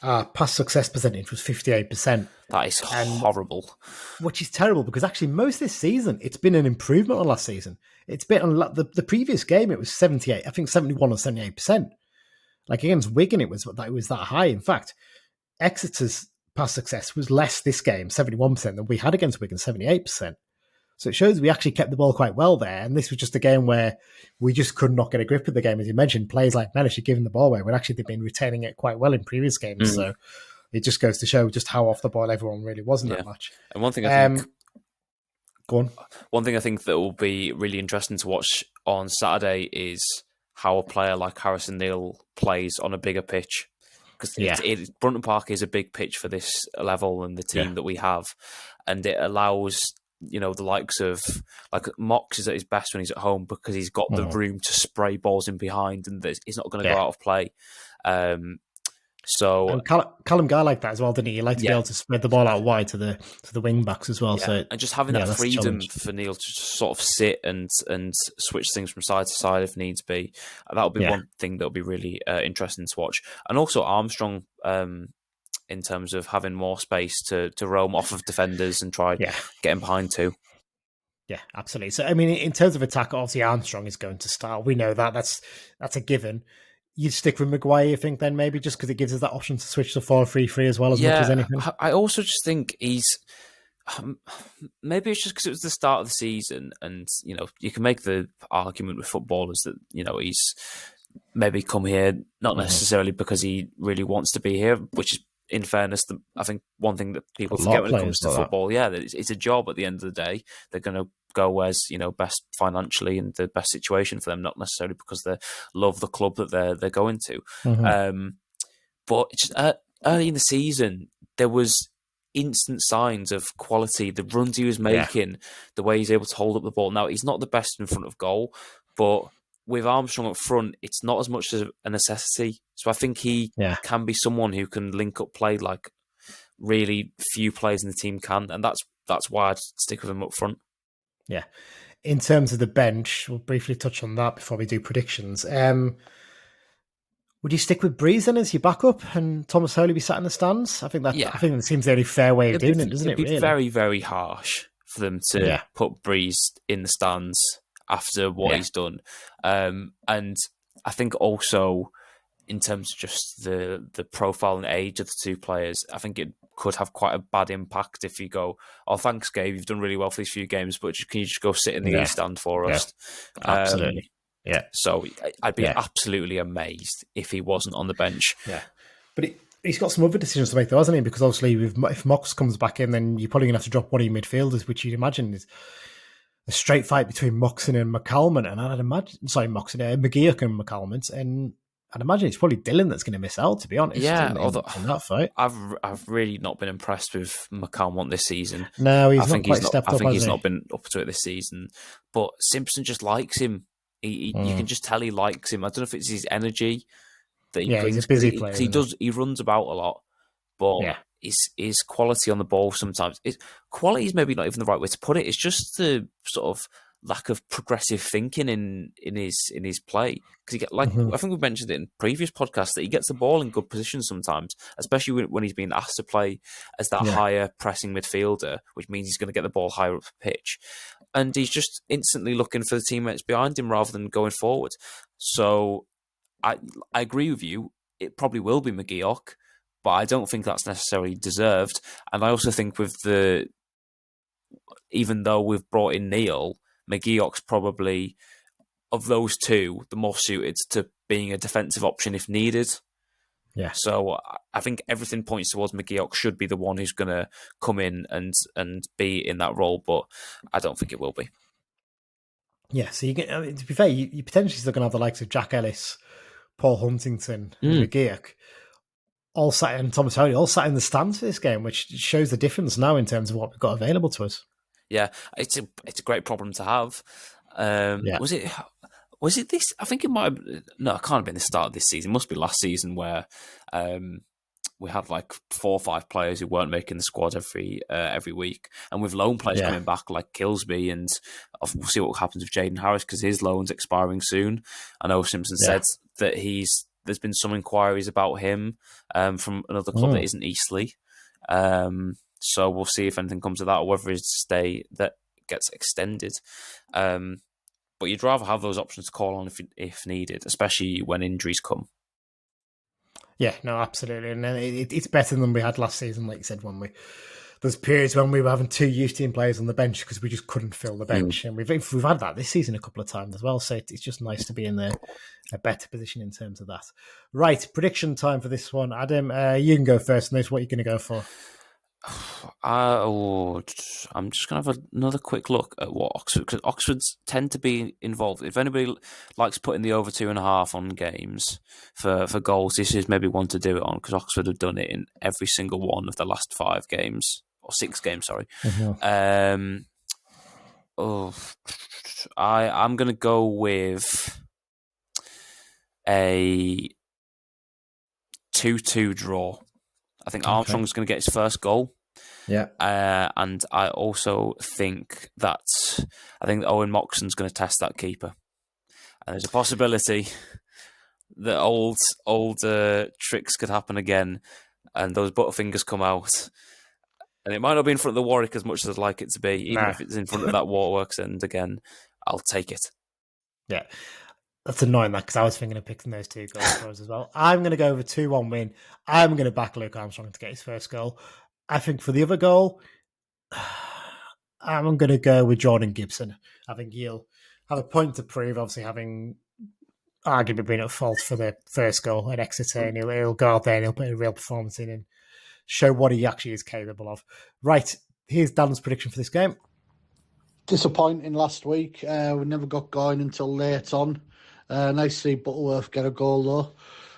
our pass success percentage was 58%. That is horrible. Which is terrible because actually most this season it's been an improvement on last season. It's been on the previous game it was 78, I think 71 or 78%. Like against Wigan it was that high. In fact, Exeter's pass success was less this game, 71%, than we had against Wigan, 78%. So it shows we actually kept the ball quite well there. And this was just a game where we just could not get a grip of the game. As you mentioned, players like Mellish are giving the ball away when actually they've been retaining it quite well in previous games. So it just goes to show just how off the ball everyone really was in that match. And one thing I think... Go on. One thing I think that will be really interesting to watch on Saturday is how a player like Harrison Neal plays on a bigger pitch. Because Brunton Park is a big pitch for this level and the team that we have. And it allows... the likes of like Mox is at his best when he's at home because he's got the room to spray balls in behind and he's not going to go out of play. And Callum Guy like that as well, didn't he? He liked to be able to spread the ball out wide to the wing backs as well. So and just having that freedom for Neil to just sort of sit and switch things from side to side if needs be. That'll be one thing that'll be really interesting to watch. And also Armstrong. In terms of having more space to roam off of defenders and try getting behind too. Yeah, absolutely. So, I mean, in terms of attack, obviously Armstrong is going to start. We know that. That's a given. You'd stick with Maguire, you think, then maybe just because it gives us that option to switch to 4-3-3 as well as much as anything? I also just think he's... maybe it's just because it was the start of the season and, you can make the argument with footballers that, he's maybe come here not necessarily because he really wants to be here, which is in fairness, I think one thing that people forget when it comes to football, that it's a job at the end of the day. They're going to go where's best financially and the best situation for them, not necessarily because they love the club that they're going to. But it's just, early in the season, there was instant signs of quality. The runs he was making, the way he's able to hold up the ball. Now he's not the best in front of goal, but with Armstrong up front, it's not as much as a necessity. So I think he can be someone who can link up play like really few players in the team can. And that's why I'd stick with him up front. Yeah. In terms of the bench, we'll briefly touch on that before we do predictions. Would you stick with Breeze then as your backup and Thomas Hurley be sat in the stands? I think that seems the only fair way of doing it, doesn't it? It'd be very, very harsh for them to put Breeze in the stands after what he's done. And I think also in terms of just the profile and age of the two players, I think it could have quite a bad impact if you go, oh, thanks, Gabe, you've done really well for these few games, but can you just go sit in the East stand for us? Absolutely. So I'd be absolutely amazed if he wasn't on the bench. Yeah. But he's got some other decisions to make though, hasn't he? Because obviously if Mox comes back in, then you're probably going to have to drop one of your midfielders, which you'd imagine is a straight fight between Moxon and McCalmont, and McGeoch and McCalmont, and I'd imagine it's probably Dylan that's going to miss out, to be honest. Yeah, in that fight. I've really not been impressed with McCalmont this season. No, he's not quite stepped up. I think he's not been up to it this season. But Simpson just likes him. You can just tell he likes him. I don't know if it's his energy that he brings. He's a busy player. He runs about a lot, but his quality on the ball sometimes. Quality is maybe not even the right way to put it. It's just the sort of lack of progressive thinking in his play. Because I think we mentioned it in previous podcasts that he gets the ball in good positions sometimes, especially when he's being asked to play as that higher pressing midfielder, which means he's going to get the ball higher up the pitch, and he's just instantly looking for the teammates behind him rather than going forward. So I agree with you. It probably will be McGeoch, but I don't think that's necessarily deserved. And I also think even though we've brought in Neil, McGeoch's probably, of those two, the more suited to being a defensive option if needed. Yeah. So I think everything points towards McGeoch should be the one who's going to come in and be in that role, but I don't think it will be. Yeah, so you get, to be fair, you potentially still going to have the likes of Jack Ellis, Paul Huntington, and McGeoch, all sat, and Thomas Holy, all sat in the stands for this game, which shows the difference now in terms of what we've got available to us. Yeah, it's a great problem to have. Was it this? I think it might have, no, it can't have been the start of this season. It must be last season where we had like 4 or 5 players who weren't making the squad every week. And with loan players coming back like Kilsby, and we'll see what happens with Jaden Harris because his loan's expiring soon. I know Simpson said that there's been some inquiries about him from another club that isn't Eastleigh. So we'll see if anything comes of that or whether his stay that gets extended. But you'd rather have those options to call on if needed, especially when injuries come. Yeah, no, absolutely. And it's better than we had last season, like you said, there's periods when we were having 2 youth team players on the bench because we just couldn't fill the bench. And we've had that this season a couple of times as well. So it's just nice to be in a better position in terms of that. Right, prediction time for this one. Adam, you can go first. Knows what you're going to go for. I'm just going to have another quick look at what Oxford, because Oxfords tend to be involved. If anybody likes putting the over 2.5 on games for goals, this is maybe one to do it on, because Oxford have done it in every single one of the last 5 games, or 6 games, sorry. I'm going to go with a 2-2 draw. I think Armstrong's going to get his first goal. Yeah. And I also think that Owen Moxon's going to test that keeper. And there's a possibility that old tricks could happen again and those butterfingers come out. And it might not be in front of the Warwick as much as I'd like it to be. Even if it's in front of that Waterworks end again, I'll take it. Yeah. That's annoying, that, because I was thinking of picking those 2 goal scorers as well. I'm going to go with 2-1 win. I'm going to back Luke Armstrong to get his first goal. I think for the other goal, I'm going to go with Jordan Gibson. I think he'll have a point to prove, obviously having arguably been at fault for the first goal at Exeter, and he'll go out there and he'll put a real performance in and show what he actually is capable of. Right, here's Dan's prediction for this game. Disappointing last week. We never got going until late on. Nice to see Butterworth get a goal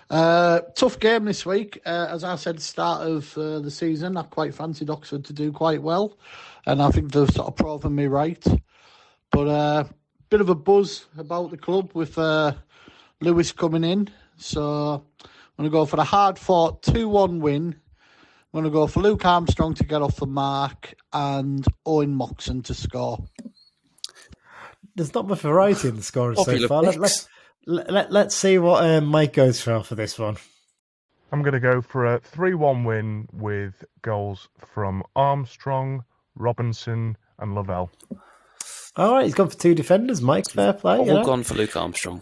though. Tough game this week. As I said at the start of the season, I quite fancied Oxford to do quite well, and I think they've sort of proven me right. But bit of a buzz about the club with Lewis coming in, so I'm going to go for a hard-fought 2-1 win. I'm going to go for Luke Armstrong to get off the mark and Owen Moxon to score. There's not much variety in the scorers so far. Let's see what Mike goes for this one. I'm going to go for a 3-1 win with goals from Armstrong, Robinson and Lavelle. All right, he's gone for 2 defenders, Mike. Fair play. We've gone for Luke Armstrong.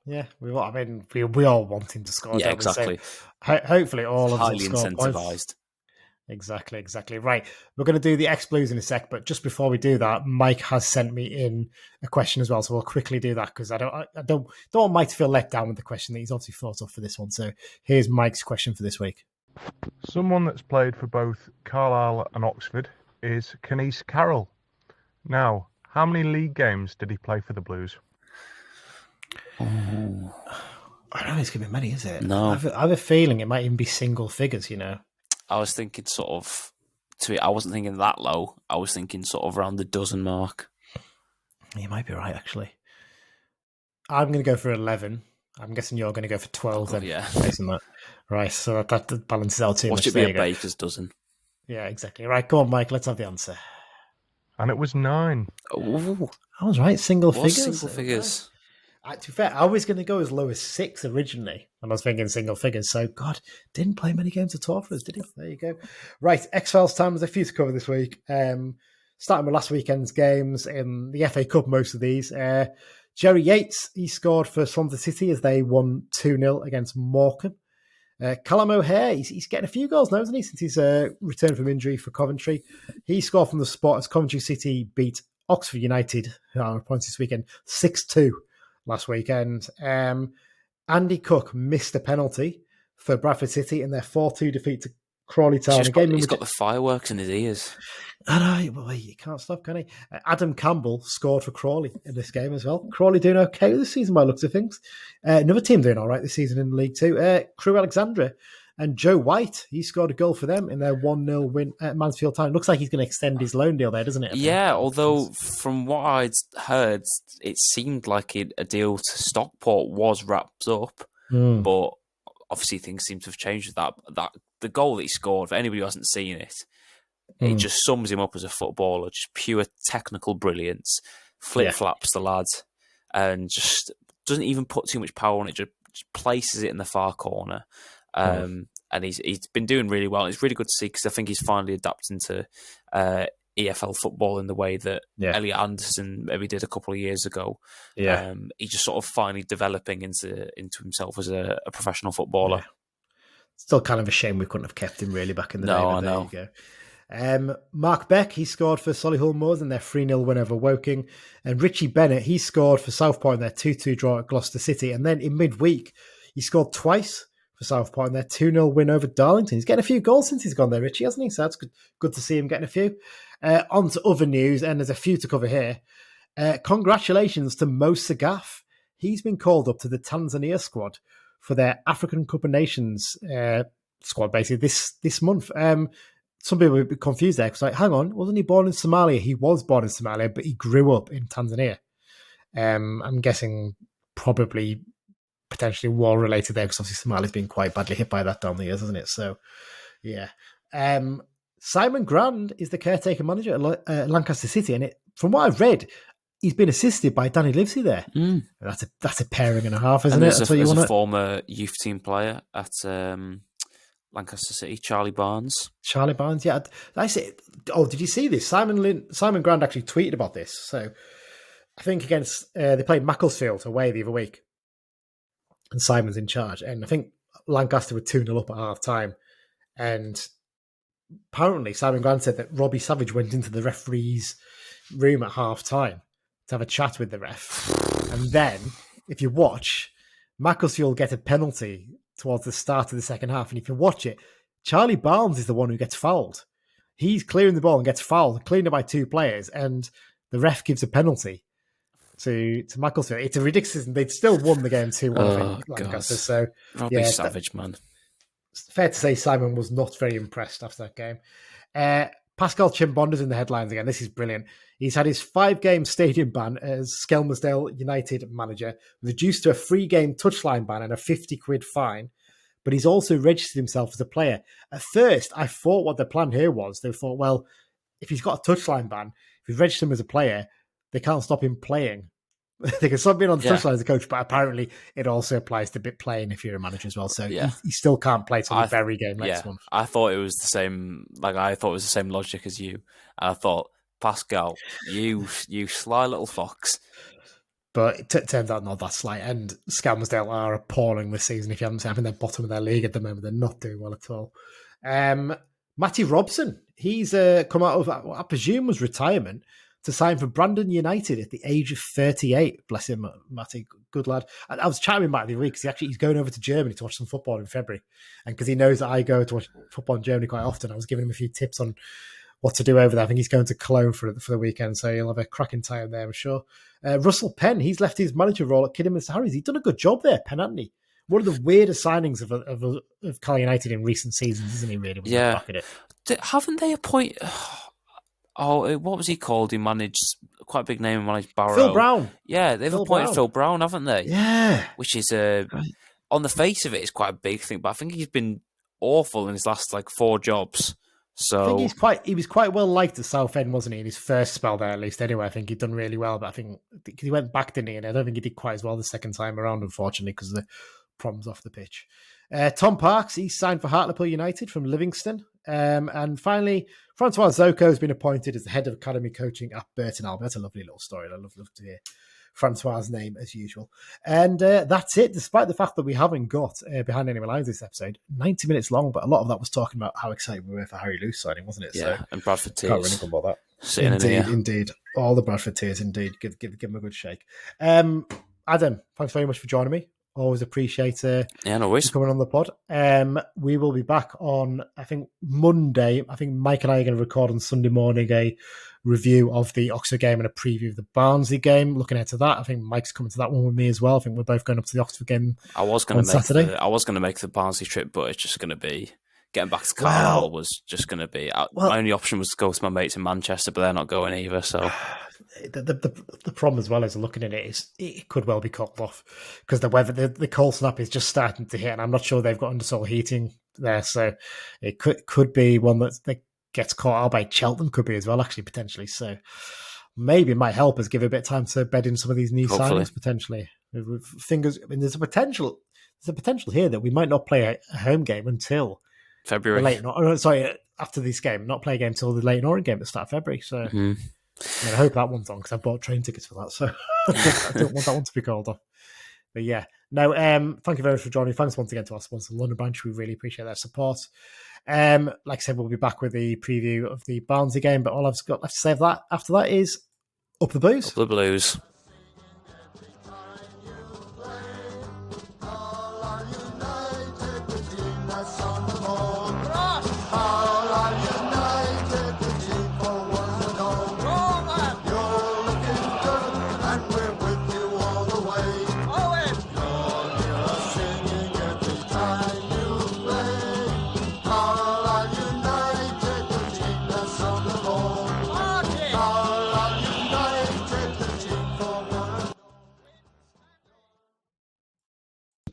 Yeah, we all want him to score. Yeah, exactly. So hopefully all of us highly incentivized. Exactly. Right, we're going to do the X Blues in a sec, but just before we do that, Mike has sent me in a question as well, so we'll quickly do that because I don't want Mike to feel let down with the question that he's obviously thought of for this one. So here's Mike's question for this week. Someone that's played for both Carlisle and Oxford is Kenise Carroll. Now, how many league games did he play for the Blues? I don't know it's going to be many, is it? No. I have a feeling it might even be single figures, you know. I was thinking I wasn't thinking that low. I was thinking sort of around the dozen mark. You might be right, actually. I'm going to go for 11. I'm guessing you're going to go for 12 then. Yeah. Based on that. Right, so that balances out too much. Watch it be a baker's dozen. Yeah, exactly. Right, go on, Mike. Let's have the answer. And it was 9. Ooh, I was right, single what's figures. single figures? To be fair, I was going to go as low as 6 originally, and I was thinking single figures. So, God, didn't play many games at all for us, did he? There you go. Right, X-Files time. There's a few to cover this week. Starting with last weekend's games in the FA Cup, most of these. Jerry Yates, he scored for Swansea City as they won 2-0 against Morecambe. Callum O'Hare, he's getting a few goals now, isn't he, since he's returned from injury for Coventry. He scored from the spot as Coventry City beat Oxford United, who are points this weekend, 6-2 last weekend. Andy Cook missed a penalty for Bradford City in their 4-2 defeat to Crawley Town. He's got the fireworks in his ears. I know, well, you can't stop, can he? Adam Campbell scored for Crawley in this game as well. Crawley doing okay this season by the looks of things. Another team doing all right this season in League Two. Crewe Alexandra and Joe White, he scored a goal for them in their 1-0 win at Mansfield Town. Looks like he's going to extend his loan deal there, doesn't it? Yeah, although from what I'd heard, it seemed like a deal to Stockport was wrapped up, but obviously things seem to have changed with that. The goal that he scored, for anybody who hasn't seen it, it just sums him up as a footballer, just pure technical brilliance, flip-flaps the lad, and just doesn't even put too much power on it, just places it in the far corner. And he's been doing really well. It's really good to see because I think he's finally adapting to EFL football in the way that Elliot Anderson maybe did a couple of years ago. He's just sort of finally developing into himself as a professional footballer. Still kind of a shame we couldn't have kept him really back in the day. I know. There you go. Mark Beck, he scored for Solihull Moors in their 3-0 win over Woking. And Richie Bennett, he scored for Southport in their 2-2 draw at Gloucester City. And then in midweek, he scored twice for Southport in their 2-0 win over Darlington. He's getting a few goals since he's gone there, Richie, hasn't he? So that's good to see him getting a few. On to other news, and there's a few to cover here. Congratulations to Mo Sagaf. He's been called up to the Tanzania squad for their African Cup of Nations squad, basically, this month. Some people would be confused there because, like, hang on, wasn't he born in Somalia? He was born in Somalia, but he grew up in Tanzania. I'm guessing probably potentially war related there because obviously Somalia's been quite badly hit by that down the years, hasn't it? So, yeah. Simon Grand is the caretaker manager at Lancaster City, and from what I've read, he's been assisted by Danny Livesey there. That's a pairing and a half, isn't it? There's a former youth team player at Lancaster City, Charlie Barnes. Charlie Barnes, yeah. I say, did you see this? Simon Grand actually tweeted about this. So I think against they played Macclesfield away the other week, and Simon's in charge. And I think Lancaster were 2-0 up at half time, and apparently Simon Grand said that Robbie Savage went into the referee's room at half time to have a chat with the ref. And then, if you watch, Macclesfield get a penalty towards the start of the second half. And if you watch it, Charlie Barnes is the one who gets fouled. He's clearing the ball and gets fouled, cleaned by two players, and the ref gives a penalty to Macclesfield. It's a ridiculous. They'd still won the game 2-1, I think, Lancaster. So, Robbie Savage, man. Fair to say Simon was not very impressed after that game. Pascal Chimbonda's in the headlines again. This is brilliant. He's had his 5-game stadium ban as Skelmersdale United manager reduced to a 3-game touchline ban and a 50 quid fine, but he's also registered himself as a player. At first, I thought what the plan here was, they thought, well, if he's got a touchline ban, if we've registered him as a player, they can't stop him playing. They can stop being on the touchline as a coach, but apparently it also applies to bit playing if you're a manager as well. So he still can't play till the very game next month. I thought it was the same. I thought it was the same logic as you. And I thought, Pascal, you sly little fox. But it turns out not that slight. And Skelmersdale are appalling this season. If you haven't seen, I think they're bottom of their league at the moment. They're not doing well at all. Matty Robson, he's come out of what I presume was retirement to sign for Brandon United at the age of 38. Bless him, Matty. Good lad. I was chatting with Matty the other week because he's going over to Germany to watch some football in February. And because he knows that I go to watch football in Germany quite often, I was giving him a few tips on what to do over there. I think he's going to Cologne for the weekend, so he'll have a cracking time there, I'm sure. Russell Penn, he's left his manager role at Kidderminster Harriers. He's done a good job there, Penn, hasn't he? One of the weirdest signings of Carl United in recent seasons, isn't he, really? Yeah. Back at it. Haven't they appointed... Oh, what was he called? He managed quite a big name and managed Barrow. Phil Brown. Yeah, they've appointed Phil Brown, haven't they? Yeah. Which is, on the face of it, is quite a big thing. But I think he's been awful in his last 4 jobs. So I think he was quite well liked at Southend, wasn't he? In his first spell there, at least. Anyway, I think he'd done really well, but I think he went back, didn't he? And I don't think he did quite as well the second time around, unfortunately, because of the problems off the pitch. Tom Parks, he's signed for Hartlepool United from Livingston. And finally, Francois Zoko has been appointed as the head of academy coaching at Burton Albion. That's a lovely little story. I love to hear Francois' name as usual. And that's it, despite the fact that we haven't got Behind Enemy Lines this episode. 90 minutes long, but a lot of that was talking about how excited we were for Harry Luce signing, wasn't it? Yeah, so, and Bradford Tears. Can't really talk about that. Indeed. All the Bradford Tears, indeed. Give them a good shake. Adam, thanks very much for joining me. Always appreciate no worries. you coming on the pod. We will be back on, I think, Monday. I think Mike and I are going to record on Sunday morning a review of the Oxford game and a preview of the Barnsley game. Looking ahead to that, I think Mike's coming to that one with me as well. I think we're both going up to the Oxford game Saturday. I was going to make the Barnsley trip, but it's just going to be getting back to Carlisle was just going to be. My only option was to go to my mates in Manchester, but they're not going either. So the problem as well is looking at it is it could well be called off because the weather, the cold snap is just starting to hit, and I'm not sure they've got undersoil heating there, so it could be one that gets caught out by Cheltenham, could be as well, actually, potentially. So maybe it might help us give a bit of time to bed in some of these new signings potentially. There's a potential here that we might not play a home game until February. After this game, not play a game until the Leyton Orient game at the start of February. So. I hope that one's on because I bought train tickets for that, so I don't want that one to be called off. But yeah, no. Thank you very much for joining. Thanks once again to our sponsor, London Branch. We really appreciate their support. Like I said, we'll be back with the preview of the Barnsley game. But all I've got left to say after that is up the Blues. Up the Blues.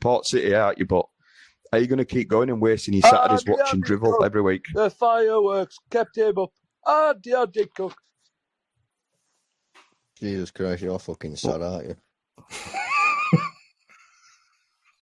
Port City, aren't you? But are you going to keep going and wasting your Saturdays watching drivel every week? The fireworks kept him up. Dear Dick Cook. Jesus Christ, you're fucking sad, aren't you?